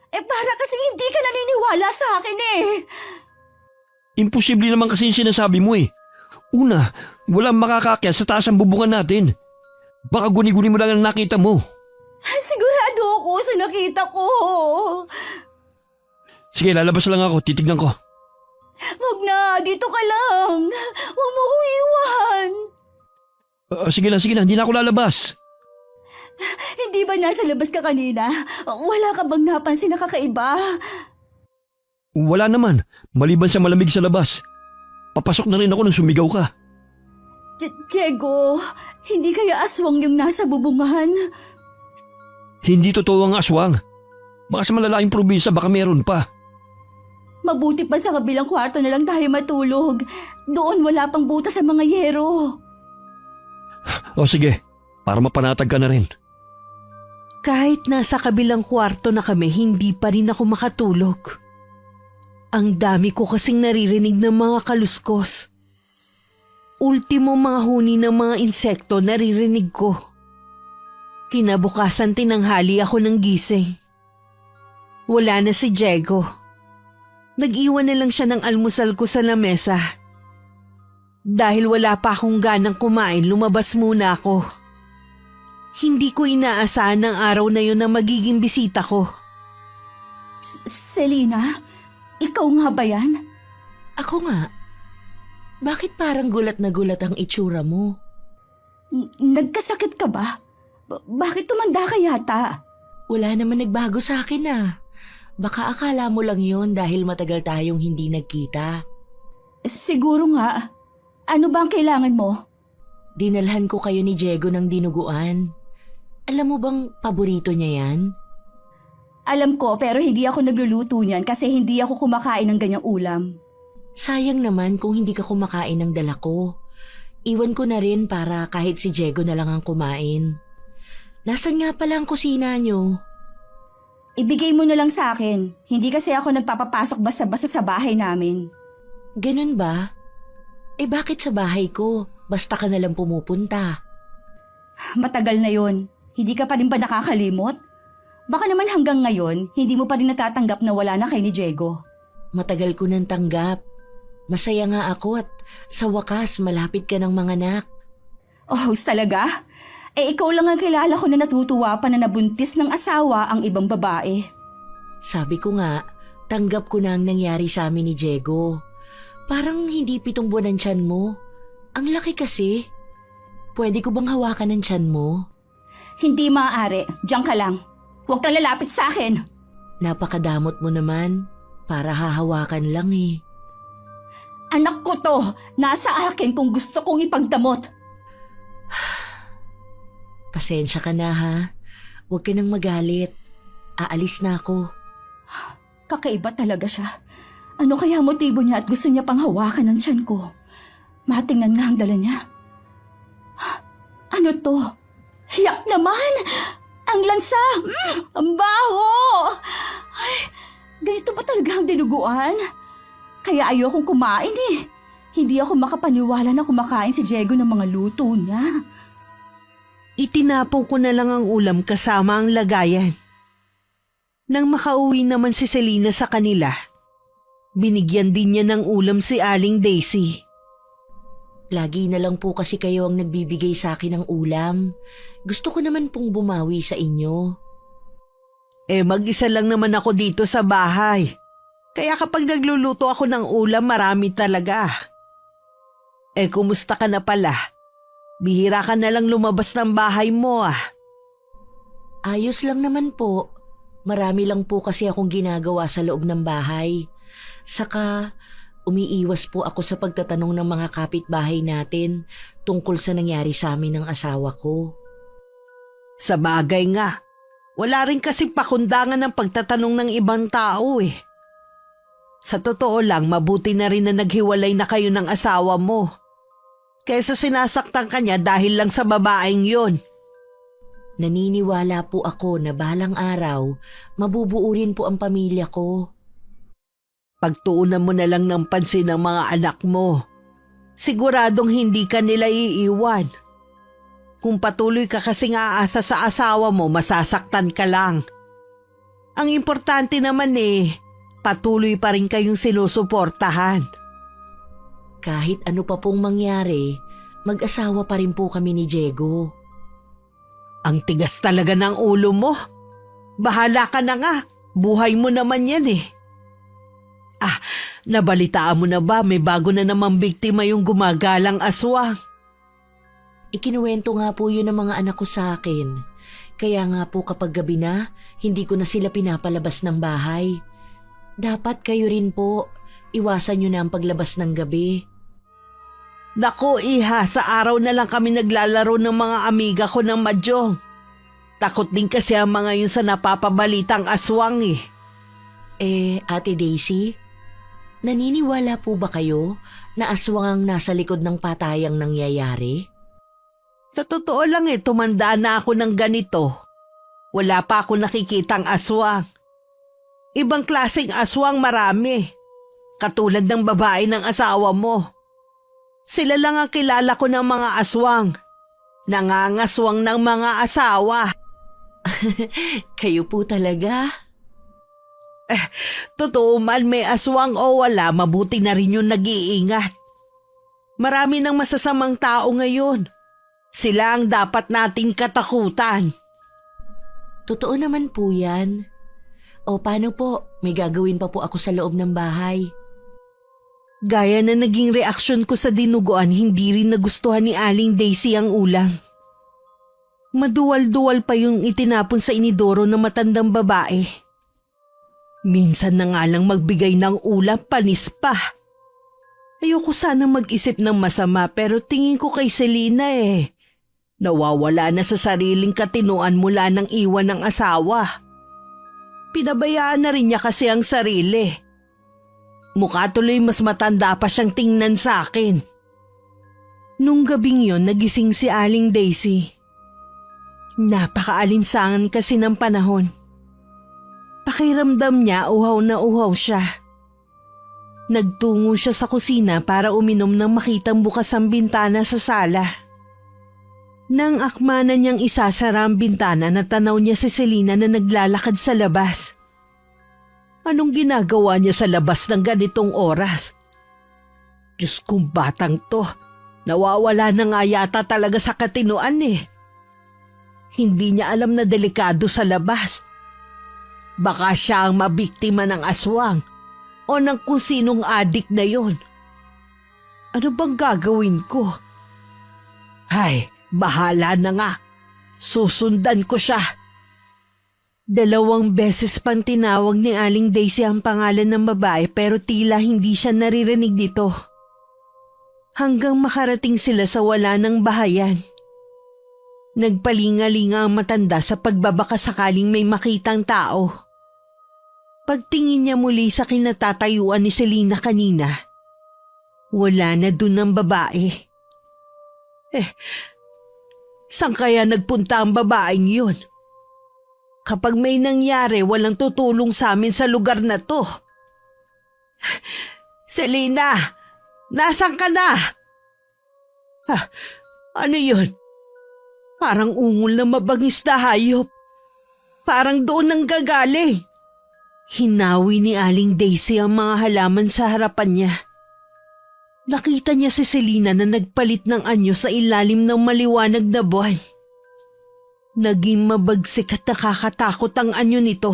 Para kasi hindi ka naniniwala sa akin eh. Imposible naman kasi yung sinasabi mo eh. Una, walang makakakyat sa taas ang bubungan natin. Baka guni-guni mo lang ang nakita mo. Sigurado ako sa nakita ko. Sige, lalabas lang ako. Titignan ko. Huwag na, dito ka lang. Huwag mo kong iwan. Sige na. Hindi na ako lalabas. Hindi ba nasa labas ka kanina? Wala ka bang napansin na kakaiba? Wala naman. Maliban sa malamig sa labas. Papasok na rin ako nung sumigaw ka. Diego, hindi kaya aswang yung nasa bubungan? Hindi totoo ang aswang. Baka sa malalaking probinsya baka meron pa. Mabuti pa sa kabilang kwarto na lang tayo matulog. Doon wala pang butas sa mga yero. O sige, para mapanatag ka na rin. Kahit nasa kabilang kwarto na kami, hindi pa rin ako makatulog. Ang dami ko kasing naririnig ng mga kaluskos. Ultimo mga huni ng mga insekto naririnig ko. Kinabukasan tinanghali ako ng gising. Wala na si Diego. Nag-iwan na lang siya ng almusal ko sa lamesa. Dahil wala pa akong ganang kumain, lumabas muna ako. Hindi ko inaasahan ng araw na yun na magiging bisita ko. Selena, ikaw nga ba yan? Ako nga. Bakit parang gulat na gulat ang itsura mo? Nagkasakit ka ba? Bakit tumanda ka yata? Wala naman nagbago sa akin ah. Baka akala mo lang yun dahil matagal tayong hindi nagkita. Siguro nga. Ano ba ang kailangan mo? Dinalhan ko kayo ni Diego ng dinuguan. Alam mo bang paborito niya yan? Alam ko pero hindi ako nagluluto niyan kasi hindi ako kumakain ng ganyang ulam. Sayang naman kung hindi ka kumakain ng dala ko. Iwan ko na rin para kahit si Diego na lang ang kumain. Nasaan nga pala ang kusina niyo? Ibigay mo na lang sa akin. Hindi kasi ako nagpapapasok basta-basta sa bahay namin. Ganun ba? Bakit sa bahay ko? Basta ka na lang pumupunta. Matagal na yon. Hindi ka pa rin ba nakakalimot? Baka naman hanggang ngayon, hindi mo pa rin natatanggap na wala na kay ni Diego. Matagal ko nang tanggap. Masaya nga ako at sa wakas malapit ka ng mga anak. Oh, talaga? Ikaw lang ang kilala ko na natutuwa pa na nabuntis ng asawa ang ibang babae. Sabi ko nga, tanggap ko na ang nangyari sa amin ni Diego. Parang hindi 7 buwan ang tiyan mo. Ang laki kasi. Pwede ko bang hawakan ang tiyan mo? Hindi maaari. Diyan ka lang. Huwag kang lalapit sa akin. Napakadamot mo naman. Para hahawakan lang eh. Anak ko to. Nasa akin kung gusto kong ipagdamot. Pasensya ka na ha. Huwag ka nang magalit. Aalis na ako. Kakaiba talaga siya. Ano kaya motibo niya at gusto niya pang hawakan ng tiyan ko? Matingnan nga ang dala niya. Ano to? Yak naman! Ang lansa! Ang baho! Ay, ganito ba talaga ang dinuguan? Kaya ayokong kumain eh. Hindi ako makapaniwala na kumakain si Diego ng mga luto niya. Itinapon ko na lang ang ulam kasama ang lagayan. Nang makauwi naman si Selena sa kanila, binigyan din niya ng ulam si Aling Daisy. Lagi na lang po kasi kayo ang nagbibigay sa akin ng ulam. Gusto ko naman pong bumawi sa inyo. Mag-isa lang naman ako dito sa bahay. Kaya kapag nagluluto ako ng ulam, marami talaga. Kumusta ka na pala? Bihira ka na lang lumabas ng bahay mo ah. Ayos lang naman po. Marami lang po kasi akong ginagawa sa loob ng bahay. Saka, umiiwas po ako sa pagtatanong ng mga kapitbahay natin tungkol sa nangyari sa amin ng asawa ko. Sa bagay nga, wala rin kasi pakundangan ng pagtatanong ng ibang tao eh. Sa totoo lang, mabuti na rin na naghiwalay na kayo ng asawa mo. Kaysa sinasaktan ka niya dahil lang sa babaeng yon. Naniniwala po ako na balang araw, mabubuo rin po ang pamilya ko. Pagtuunan mo na lang ng pansin ang mga anak mo. Siguradong hindi ka nila iiwan. Kung patuloy ka kasing aasa sa asawa mo, masasaktan ka lang. Ang importante naman patuloy pa rin kayong sinusuportahan. Kahit ano pa pong mangyari, mag-asawa pa rin po kami ni Diego. Ang tigas talaga ng ulo mo. Bahala ka na nga. Buhay mo naman yan nabalitaan mo na ba may bago na namang biktima yung gumagalang aswang? Ikinuwento nga po yun ng mga anak ko sa akin. Kaya nga po kapag gabi na, hindi ko na sila pinapalabas ng bahay. Dapat kayo rin po, iwasan nyo na ang paglabas ng gabi. Naku iha, sa araw na lang kami naglalaro ng mga amiga ko ng mahjong. Takot din kasi ang mga yun sa napapabalitang aswang Ate Daisy, naniniwala po ba kayo na aswang ang nasa likod ng patayang nangyayari? Sa totoo lang tumanda na ako ng ganito. Wala pa ako nakikitang aswang. Ibang klaseng aswang marami. Katulad ng babae ng asawa mo. Sila lang ang kilala ko ng mga aswang. Nangangaswang ng mga asawa. Kayo po talaga? Totoo man may aswang o wala, mabuti na rin yung nag-iingat. Marami ng masasamang tao ngayon. Sila ang dapat nating katakutan. Totoo naman po yan. O paano po, may gagawin pa po ako sa loob ng bahay. Gaya na naging reaksyon ko sa dinuguan, hindi rin nagustuhan ni Aling Daisy ang ulam. Maduwal-duwal pa yung itinapon sa inidoro ng matandang babae. Minsan na nga lang magbigay ng ulam, panis pa. Ayoko sana mag-isip ng masama pero tingin ko kay Selena nawawala na sa sariling katinuan mula nang iwan ng asawa. Pinabayaan na rin niya kasi ang sarili. Mukha tuloy mas matanda pa siyang tingnan sa akin. Nung gabing yon nagising si Aling Daisy. Napakaalinsangan kasi ng panahon. Pakiramdam niya uhaw na uhaw siya. Nagtungo siya sa kusina para uminom nang makitang bukas ang bintana sa sala. Nang akma na niyang isasara ang bintana, natanaw niya si Selena na naglalakad sa labas. Anong ginagawa niya sa labas ng ganitong oras? Diyos kong batang to, nawawala na nga yata talaga sa katinuan Hindi niya alam na delikado sa labas. Baka siya ang mabiktima ng aswang o ng kung sinong adik na yon. Ano bang gagawin ko? Ay, bahala na nga. Susundan ko siya. 2 beses pang tinawag ni Aling Daisy ang pangalan ng babae pero tila hindi siya naririnig dito. Hanggang makarating sila sa wala ng bahayan. Nagpalinga-linga ang matanda sa pagbabaka sakaling may makitang tao. Pagtingin niya muli sa kinatatayuan ni Selena kanina, wala na dun ang babae. Saan kaya nagpunta ang babaeng yun? Kapag may nangyari, walang tutulong sa amin sa lugar na to. Selena, nasan ka na? Ano yun? Parang ungol na mabangis na hayop. Parang doon nang gagaling. Hinawi ni Aling Daisy ang mga halaman sa harapan niya. Nakita niya si Selena na nagpalit ng anyo sa ilalim ng maliwanag na buwan. Naging mabagsik at nakakatakot ang anyo nito.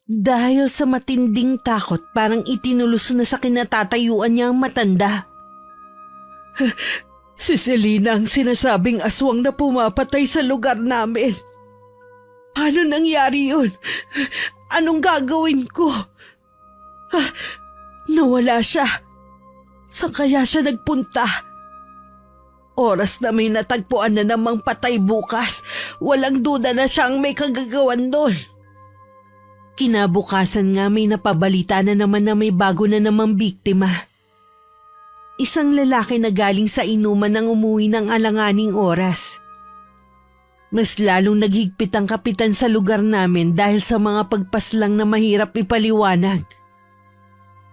Dahil sa matinding takot, parang itinulos na sa kinatatayuan niya ang matanda. Si Selena ang sinasabing aswang na pumapatay sa lugar namin. Paano nangyari yun? Anong gagawin ko? Nawala siya. Saan kaya siya nagpunta? Oras na may natagpuan na namang patay bukas, walang duda na siyang may kagagawan doon. Kinabukasan nga may napabalita na naman na may bago na namang biktima. Isang lalaki na galing sa inuman ang umuwi ng alanganing oras. Mas lalong naghigpit ang kapitan sa lugar namin dahil sa mga pagpaslang na mahirap ipaliwanag.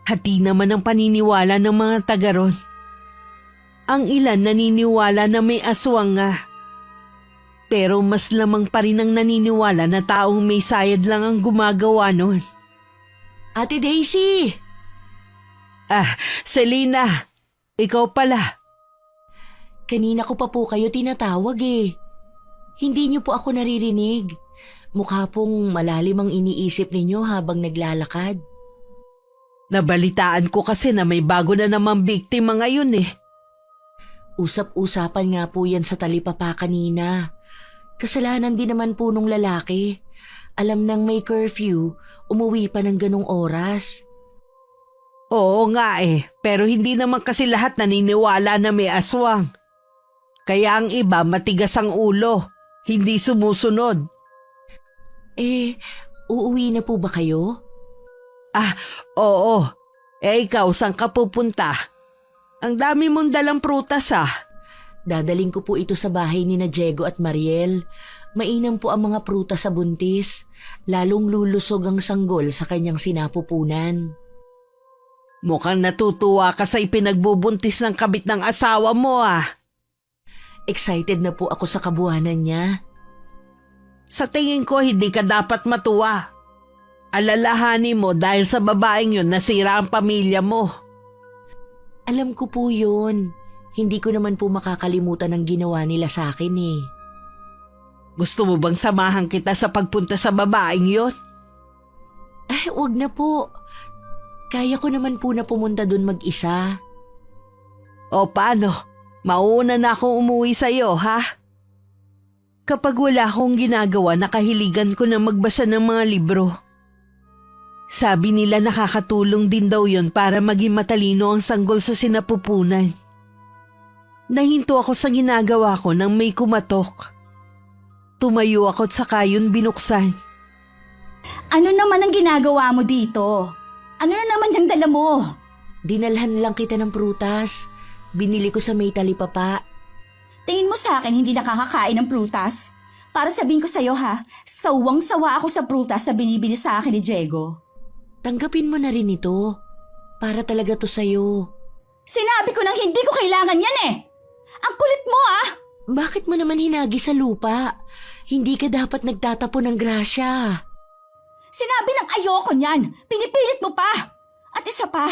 Hati naman ang paniniwala ng mga taga ron. Ang ilan naniniwala na may aswang nga. Pero mas lamang pa rin ang naniniwala na taong may sayad lang ang gumagawa nun. Ate Daisy! Selena, ikaw pala. Kanina ko pa po kayo tinatawag eh. Hindi niyo po ako naririnig. Mukha pong malalim ang iniisip ninyo habang naglalakad. Nabalitaan ko kasi na may bago na namang biktima ngayon eh. Usap-usapan nga po yan sa talipapa kanina. Kasalanan din naman po nung lalaki. Alam nang may curfew, umuwi pa ng ganong oras. Oo nga eh, pero hindi naman kasi lahat naniniwala na may aswang. Kaya ang iba matigas ang ulo, hindi sumusunod. Uuwi na po ba kayo? Oo. Ikaw, saan ka pupunta? Ang dami mong dalang prutas Dadaling ko po ito sa bahay ni na Diego at Mariel. Mainam po ang mga prutas sa buntis. Lalong lulusog ang sanggol sa kanyang sinapupunan. Mukhang natutuwa ka sa ipinagbubuntis ng kabit ng asawa mo Excited na po ako sa kabuhanan niya. Sa tingin ko hindi ka dapat matuwa. Alalahanin mo dahil sa babaeng yun nasira ang pamilya mo. Alam ko po yun. Hindi ko naman po makakalimutan ang ginawa nila sa akin eh. Gusto mo bang samahan kita sa pagpunta sa babaeng yun? Wag na po. Kaya ko naman po na pumunta dun mag-isa. O paano? Mauna na akong umuwi sa'yo, ha? Kapag wala akong ginagawa, nakahiligan ko na magbasa ng mga libro. Sabi nila nakakatulong din daw yon para maging matalino ang sanggol sa sinapupunan. Nahinto ako sa ginagawa ko nang may kumatok. Tumayo ako at saka yun binuksan. Ano naman ang ginagawa mo dito? Ano na naman yung dala mo? Dinalhan lang kita ng prutas. Binili ko sa may talipapa. Tingin mo sa akin hindi nakakakain ng prutas? Para sabihin ko sa'yo sawang-sawa ako sa prutas na binibili sa akin ni Diego. Tanggapin mo na rin ito. Para talaga to sa'yo. Sinabi ko nang hindi ko kailangan yan eh! Ang kulit mo Bakit mo naman hinagi sa lupa? Hindi ka dapat nagtatapon ng grasya. Sinabi ng ayoko niyan, pinipilit mo pa! At isa pa,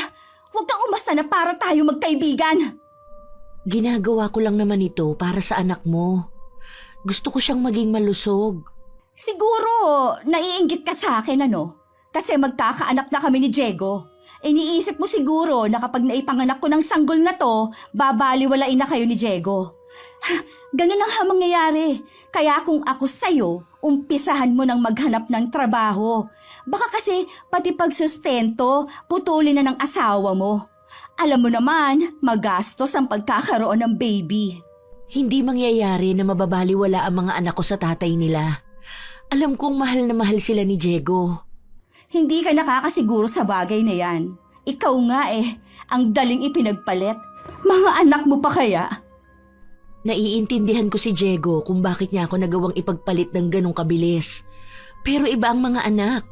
huwag kang umasta na para tayo magkaibigan. Ginagawa ko lang naman ito para sa anak mo. Gusto ko siyang maging malusog. Siguro, naiinggit ka sa akin Kasi magkakaanak na kami ni Diego. Iniisip mo siguro na kapag naipanganak ko ng sanggol na to, babaliwalain na kayo ni Diego. Ganun ang mangyayari. Kaya kung ako sa'yo, umpisahan mo nang maghanap ng trabaho. Baka kasi pati pagsustento, putulin na ng asawa mo. Alam mo naman, magastos ang pagkakaroon ng baby. Hindi mangyayari na mababaliwala ang mga anak ko sa tatay nila. Alam kong mahal na mahal sila ni Diego. Hindi ka nakakasiguro sa bagay na yan. Ikaw nga ang daling ipinagpalit. Mga anak mo pa kaya? Naiintindihan ko si Diego kung bakit niya ako nagawang ipagpalit ng ganong kabilis. Pero iba ang mga anak.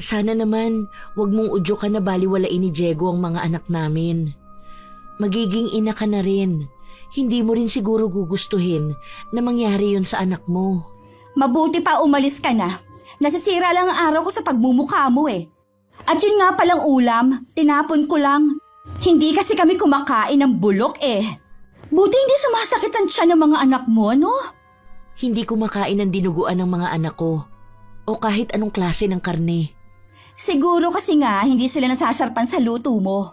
Sana naman, wag mong udyokan na baliwalain ni Diego ang mga anak namin. Magiging ina ka na rin. Hindi mo rin siguro gugustuhin na mangyari yun sa anak mo. Mabuti pa umalis ka na. Nasisira lang ang araw ko sa pagmumukha mo At yun nga palang ulam, tinapon ko lang. Hindi kasi kami kumakain ng bulok Buti hindi sumasakit ang tiyan ng mga anak mo, Hindi kumakain ng dinuguan ng mga anak ko. O kahit anong klase ng karne. Siguro kasi nga hindi sila nasasarpan sa luto mo.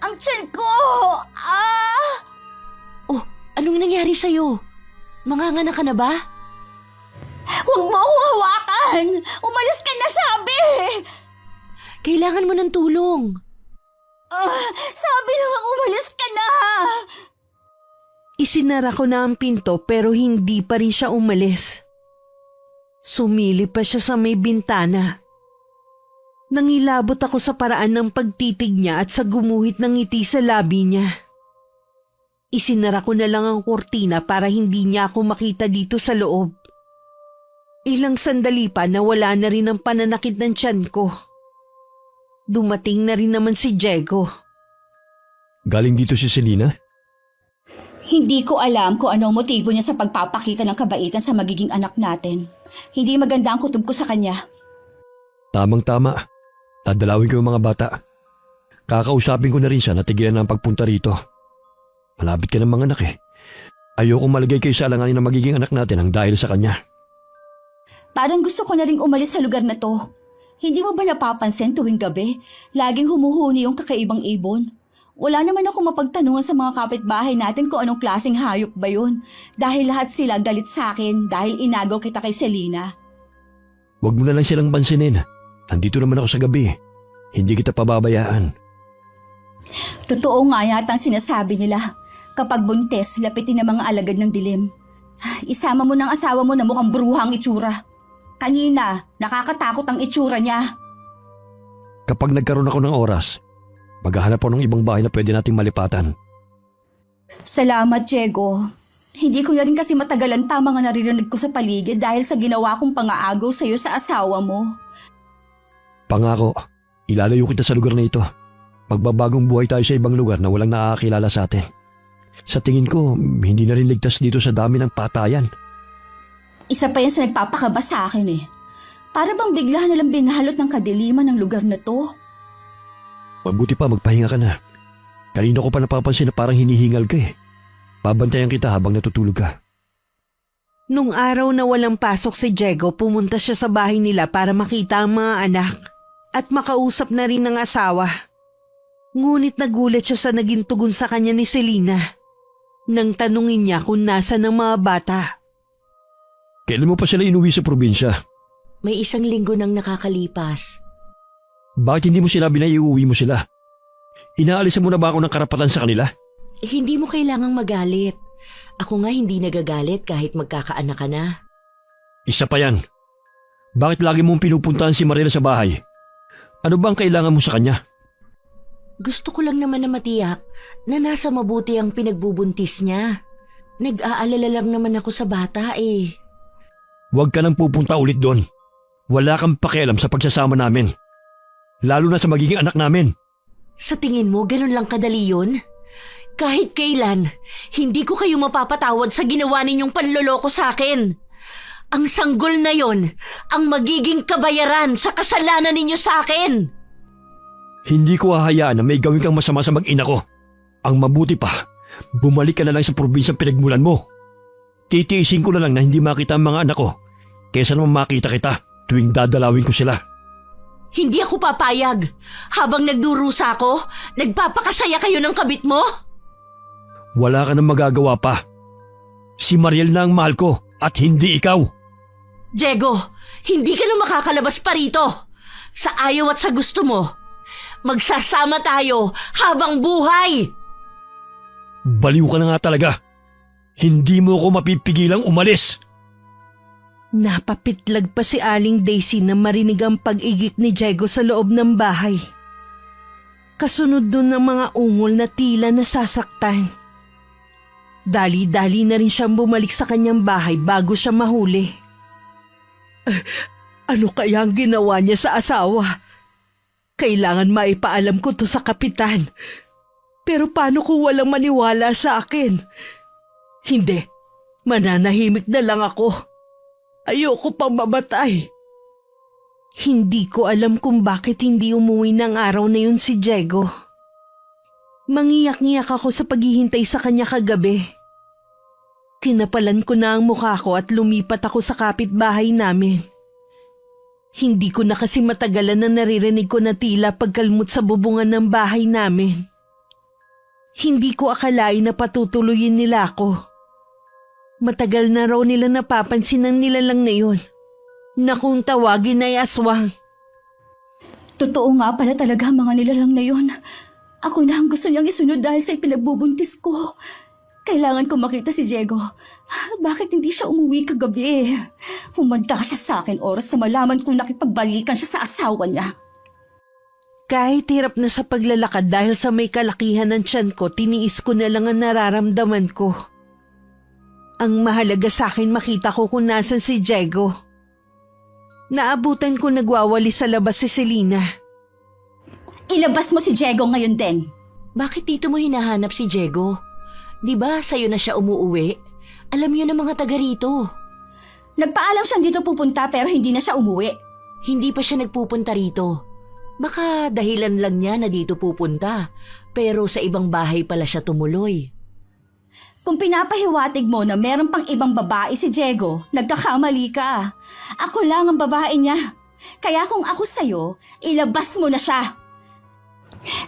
Ang tiyan ko! Oh, anong nangyari sa'yo? Manganganak ka na ba? Huwag mo akong hawakan! Umalis ka na sabi! Kailangan mo ng tulong. Sabi naman umalis ka na! Isinara ko na ang pinto pero hindi pa rin siya umalis. Sumilip pa siya sa may bintana. Nangilabot ako sa paraan ng pagtitig niya at sa gumuhit ng ngiti sa labi niya. Isinara ko na lang ang kurtina para hindi niya ako makita dito sa loob. Ilang sandali pa nawala na rin ang pananakit ng tiyan ko. Dumating na rin naman si Diego. Galing dito si Selena? Hindi ko alam kung anong motibo niya sa pagpapakita ng kabaitan sa magiging anak natin. Hindi maganda ang kutob ko sa kanya. Tamang-tama. Dadalawin ko yung mga bata. Kakausapin ko na rin siya na tigilan na ang pagpunta rito. Malapit ka ng mga anak eh. Ayoko malagay kayo sa alanganin na magiging anak natin ang dahil sa kanya. Parang gusto ko na ring umalis sa lugar na to. Hindi mo ba napapansin tuwing gabi? Laging humuhuni yung kakaibang ibon. Wala naman ako mapagtanungan sa mga kapitbahay natin kung anong klaseng hayop ba yun. Dahil lahat sila galit sa akin dahil inagaw kita kay Selena. Huwag mo na lang silang pansinin. Nandito naman ako sa gabi. Hindi kita pababayaan. Totoo nga yata ang sinasabi nila. Kapag buntes, lapitin ng mga alagad ng dilim. Isama mo ng asawa mo na mukhang bruhang itsura. Kanina, nakakatakot ang itsura niya. Kapag nagkaroon ako ng oras, maghahanap ako ng ibang bahay na pwede nating malipatan. Salamat, Diego. Hindi ko na rin kasi matagalan pa mga naririnig ko sa paligid dahil sa ginawa kong pangaagaw sa iyo sa asawa mo. Pangako, ilalayo kita sa lugar na ito. Magbabagong buhay tayo sa ibang lugar na walang nakakakilala sa atin. Sa tingin ko, hindi na rin ligtas dito sa dami ng patayan. Isa pa yan sa nagpapakaba sa akin eh. Para bang bigla na lang binalot ng kadiliman ng lugar na to? Mabuti pa, magpahinga ka na. Kanina ko pa napapansin na parang hinihingal ka eh. Babantayan kita habang natutulog ka. Nung araw na walang pasok si Diego, pumunta siya sa bahay nila para makita ang mga anak at makausap na rin ng asawa. Ngunit nagulat siya sa naging tugon sa kanya ni Selena nang tanungin niya kung nasaan ang mga bata. Kailan mo pa sila inuwi sa probinsya? May 1 linggo nang nakakalipas. Bakit hindi mo sinabi na iuwi mo sila? Inaalisan mo na ba ako ng karapatan sa kanila? Hindi mo kailangang magalit. Ako nga hindi nagagalit kahit magkakaanak ka na. Isa pa yan. Bakit lagi mong pinupuntahan si Mariela sa bahay? Ano bang kailangan mo sa kanya? Gusto ko lang naman na matiyak na nasa mabuti ang pinagbubuntis niya. Nag-aalala lang naman ako sa bata eh. Huwag ka nang pupunta ulit doon. Wala kang pakialam sa pagsasama namin. Lalo na sa magiging anak namin. Sa tingin mo, ganun lang kadali yun? Kahit kailan, hindi ko kayo mapapatawad sa ginawa ninyong panloloko sa akin. Ang sanggol na yon, ang magiging kabayaran sa kasalanan ninyo sa akin. Hindi ko hahayaan na may gawin kang masama sa mag-ina ko. Ang mabuti pa, bumalik ka na lang sa probinsyang pinagmulan mo. Titiisin ko na lang na hindi makita ang mga anak ko kaysa naman makita kita tuwing dadalawin ko sila. Hindi ako papayag. Habang nagdurusa ako, nagpapakasaya kayo ng kabit mo? Wala ka nang magagawa pa. Si Mariel na ang mahal ko at hindi ikaw. Diego, hindi ka na makakalabas pa rito. Sa ayaw at sa gusto mo. Magsasama tayo habang buhay. Baliw ka na nga talaga. Hindi mo ako mapipigilang umalis. Napapitlag pa si Aling Daisy na marinig ang pag-igik ni Diego sa loob ng bahay. Kasunod dun ng mga ungol na tila nasasaktan. Dali-dali na rin siyang bumalik sa kanyang bahay bago siya mahuli. Ano kaya ang ginawa niya sa asawa? Kailangan maipaalam ko to sa kapitan. Pero paano kung walang maniwala sa akin? Hindi, mananahimik na lang ako. Ayoko pang mamatay. Hindi ko alam kung bakit hindi umuwi ng araw na yun si Diego. Mangiyak-ngiyak ako sa paghihintay sa kanya kagabi. Kinapalan ko na ang mukha ko at lumipat ako sa kapitbahay namin. Hindi ko na kasi matagalan na naririnig ko na tila pagkalmot sa bubungan ng bahay namin. Hindi ko akalain na patutuloyin nila ako. Matagal na raw nila napapansin ang nilalang na yun, na kung tawagin ay aswang. Totoo nga pala talaga ang mga nilalang na yun. Ako na ang gusto niyang isunod dahil sa ipinagbubuntis ko. Kailangan ko makita si Diego. Bakit hindi siya umuwi kagabi? Humanda siya sa akin oras na malaman kung nakipagbalikan siya sa asawa niya. Kahit hirap na sa paglalakad dahil sa may kalakihan ng tiyan ko, tiniis ko na lang ang nararamdaman ko. Ang mahalaga sa akin makita ko kung nasan si Diego. Naabutan ko nagwawali sa labas si Selena. Ilabas mo si Diego ngayon din. Bakit dito mo hinahanap si Diego? Di ba sa'yo na siya umuuwi? Alam yun ng mga taga rito. Nagpaalam siyang dito pupunta pero hindi na siya umuwi. Hindi pa siya nagpupunta rito. Baka dahilan lang niya na dito pupunta, pero sa ibang bahay pala siya tumuloy. Kung pinapahiwatig mo na meron pang ibang babae si Diego, nagkakamali ka. Ako lang ang babae niya. Kaya kung ako sa'yo, ilabas mo na siya.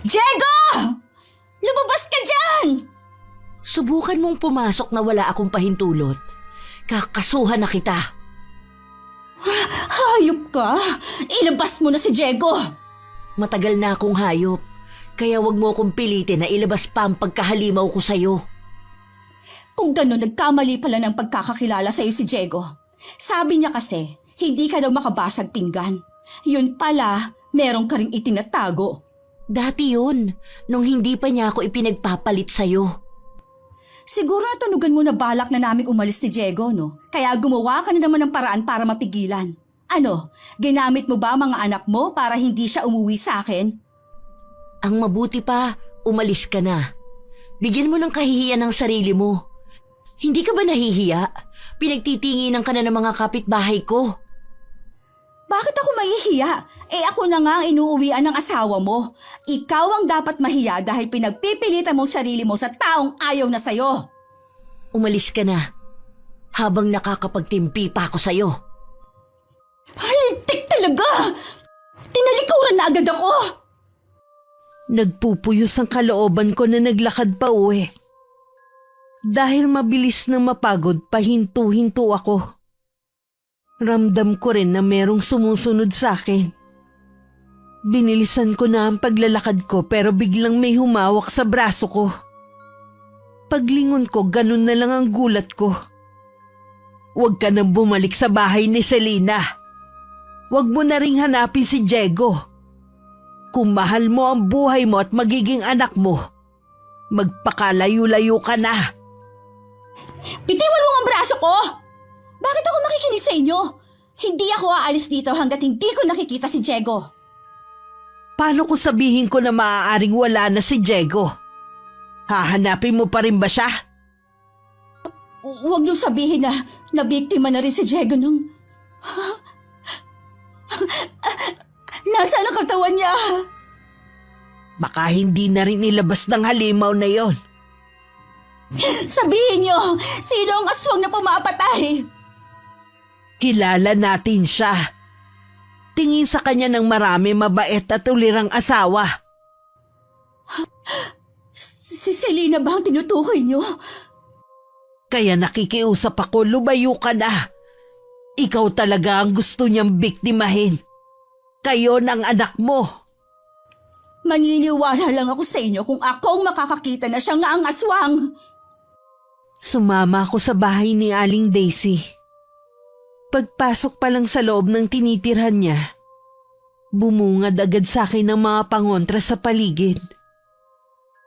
Diego! Lumabas ka dyan! Subukan mong pumasok na wala akong pahintulot. Kakasuhan na kita. Hayop ka! Ilabas mo na si Diego! Matagal na akong hayop, kaya wag mo akong pilitin na ilabas pa ang pagkahalimaw ko sa'yo. Kung gano'n, nagkamali pala ng pagkakakilala sa'yo si Diego. Sabi niya kasi, hindi ka daw makabasag pinggan. Yun pala, meron ka ring itinatago. Dati yun, nung hindi pa niya ako ipinagpapalit sa'yo. Siguro natunugan mo na balak na namin umalis ni Diego, no? Kaya gumawa ka na naman ng paraan para mapigilan. Ano, ginamit mo ba mga anak mo para hindi siya umuwi sa akin? Ang mabuti pa, umalis ka na. Bigyan mo ng kahihiyan ng sarili mo. Hindi ka ba nahihiya? Pinagtitinginan ka na ng mga kapitbahay ko. Bakit ako mahihiya? Ako na nga ang inuuwian ng asawa mo. Ikaw ang dapat mahiya dahil pinagpipilitan mong sarili mo sa taong ayaw na sa'yo. Umalis ka na. Habang nakakapagtimpi pa ako sa'yo. Halintik talaga! Tinalikuran na agad ako! Nagpupuyos ang kalooban ko na naglakad pa uwi. Dahil mabilis na mapagod, pahinto-hinto ako. Ramdam ko rin na merong sumusunod sa akin. Binilisan ko na ang paglalakad ko pero biglang may humawak sa braso ko. Paglingon ko, ganun na lang ang gulat ko. Huwag ka nang bumalik sa bahay ni Selena. Huwag mo na ring hanapin si Diego. Kung mahal mo ang buhay mo at magiging anak mo, magpakalayo-layo ka na. Bitiwan mo ang braso ko! Bakit ako makikinig sa inyo? Hindi ako aalis dito hanggat hindi ko nakikita si Diego. Paano ko sabihin ko na maaaring wala na si Diego? Hahanapin mo pa rin ba siya? Huwag niyo sabihin na nabiktima na rin si Diego nung... Nasaan ang katawan niya? Baka hindi na rin ilabas ng halimaw na yon. Sabihin niyo, sino ang aswang na pumapatay? Kilala natin siya. Tingin sa kanya ng marami mabait at ulirang asawa. Si Selena ba ang tinutukoy niyo? Kaya nakikiusap ako, lumayo ka na. Ikaw talaga ang gusto niyang biktimahin. Kayo ng anak mo. Maniniwala lang ako sa inyo kung ako ang makakakita na siya nga ang aswang. Sumama ako sa bahay ni Aling Daisy. Pagpasok pa lang sa loob ng tinitirhan niya, bumungad agad sa akin ng mga pangontra sa paligid.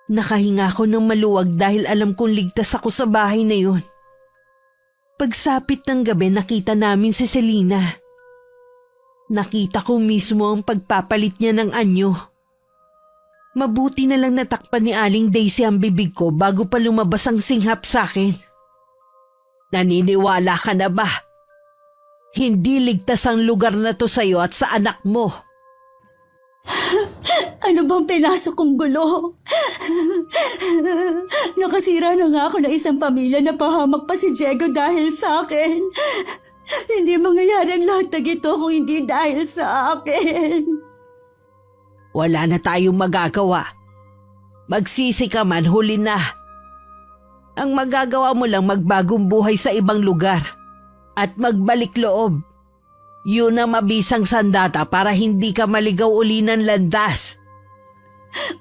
Nakahinga ako ng maluwag dahil alam kong ligtas ako sa bahay na yun. Pagsapit ng gabi nakita namin si Selena. Nakita ko mismo ang pagpapalit niya ng anyo. Mabuti na lang natakpan ni Aling Daisy ang bibig ko bago pa lumabas ang singhap sa akin. Naniniwala ka na ba? Hindi ligtas ang lugar na to sa'yo at sa anak mo. Ano bang pinasok kong gulo? Nakasira na nga ako ng isang pamilya na pahamak pa si Diego dahil sa akin. Hindi mangyayari ang lahat ng ito kung hindi dahil sa akin. Wala na tayong magagawa. Magsisi ka man, huli na. Ang magagawa mo lang magbagong buhay sa ibang lugar at magbalik loob. Yun ang mabisang sandata para hindi ka maligaw uli ng landas.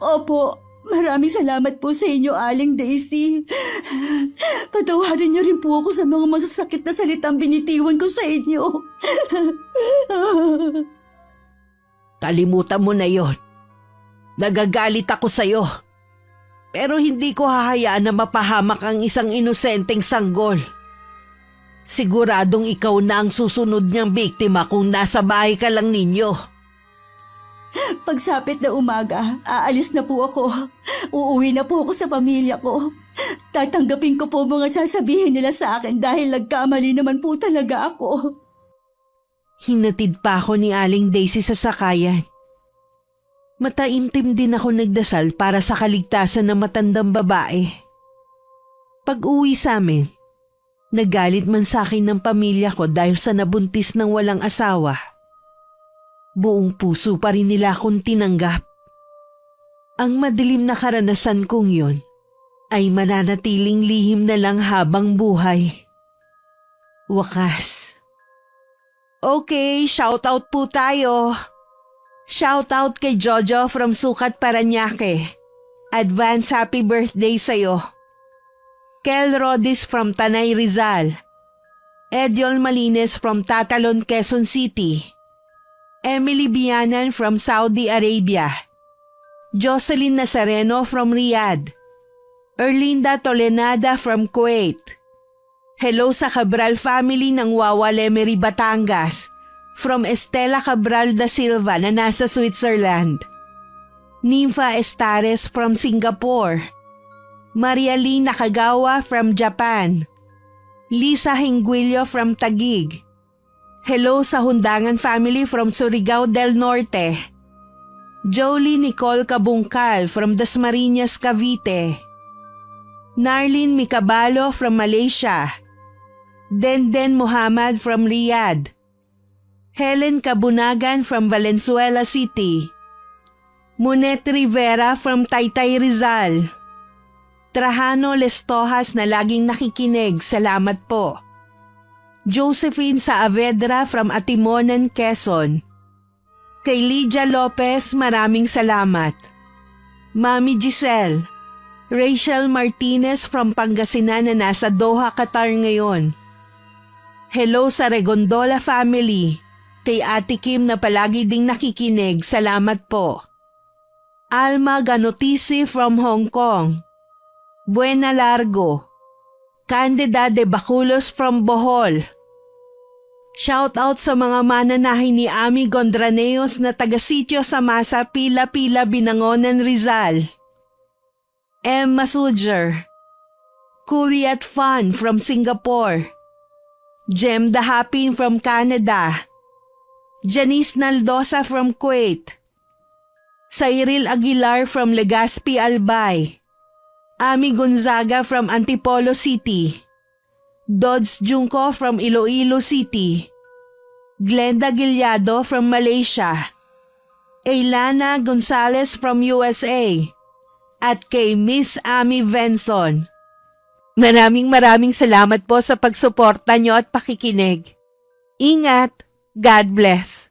Opo, maraming salamat po sa inyo, Aling Daisy. Patawarin niyo rin po ako sa mga masasakit na salitang binitiwan ko sa inyo. Kalimutan mo na yon. Nagagalit ako sa'yo. Pero hindi ko hahayaan na mapahamak ang isang inosenteng sanggol. Siguradong ikaw na ang susunod niyang biktima kung nasa bahay ka lang ninyo. Pagsapit na umaga, aalis na po ako. Uuwi na po ako sa pamilya ko. Tatanggapin ko po mga sasabihin nila sa akin dahil nagkamali naman po talaga ako. Hinatid pa ako ni Aling Daisy sa sakayan. Mataimtim din ako nagdasal para sa kaligtasan ng matandang babae. Pag-uwi sa amin, nagalit man sa akin ng pamilya ko dahil sa nabuntis ng walang asawa. Buong puso pa rin nila akong tinanggap. Ang madilim na karanasan kong yun ay mananatiling lihim na lang habang buhay. Wakas. Okay, shoutout po tayo. Shoutout kay Jojo from Sukat, Parañaque. Advance happy birthday sa'yo. Kel Rodis from Tanay, Rizal. Ediol Malines from Tatalon, Quezon City. Emily Bianan from Saudi Arabia. Jocelyn Nazareno from Riyadh. Erlinda Tolenada from Kuwait. Hello sa Cabral family ng Wawa Lemery, Batangas. From Estela Cabral da Silva na nasa Switzerland. Nympha Estares from Singapore. Maria Lee Nakagawa from Japan. Lisa Hinguillo from Taguig. Hello sa Hundangan family from Surigao del Norte. Jolie Nicole Kabungkal from Dasmariñas, Cavite. Narlin Mikabalo from Malaysia. Denden Muhammad from Riyadh. Helen Kabunagan from Valenzuela City. Munet Rivera from Taytay, Rizal. Trajano Lestojas na laging nakikinig, salamat po. Josephine Saavedra from Atimonan, Quezon. Kay Lydia Lopez, maraming salamat. Mami Giselle. Rachel Martinez from Pangasinan na nasa Doha, Qatar ngayon. Hello sa Regondola family. Kay Ate Kim na palagi ding nakikinig, salamat po. Alma Ganotisi from Hong Kong. Buena Largo. Candida de Baculos from Bohol. Shout out sa mga mananahi ni Ami Gondraneos na taga-sitio sa Masa, Pila-Pila, Binangonan, Rizal. M. Masujer. Kuliat Fan from Singapore. Jem Dahapin from Canada. Janice Naldosa from Kuwait. Cyril Aguilar from Legazpi, Albay. Ami Gonzaga from Antipolo City. Dodds Junco from Iloilo City. Glenda Gilyado from Malaysia. Eilana Gonzalez from USA. At kay Miss Ami Venson. Maraming salamat po sa pagsuporta nyo at pakikinig. Ingat! God bless!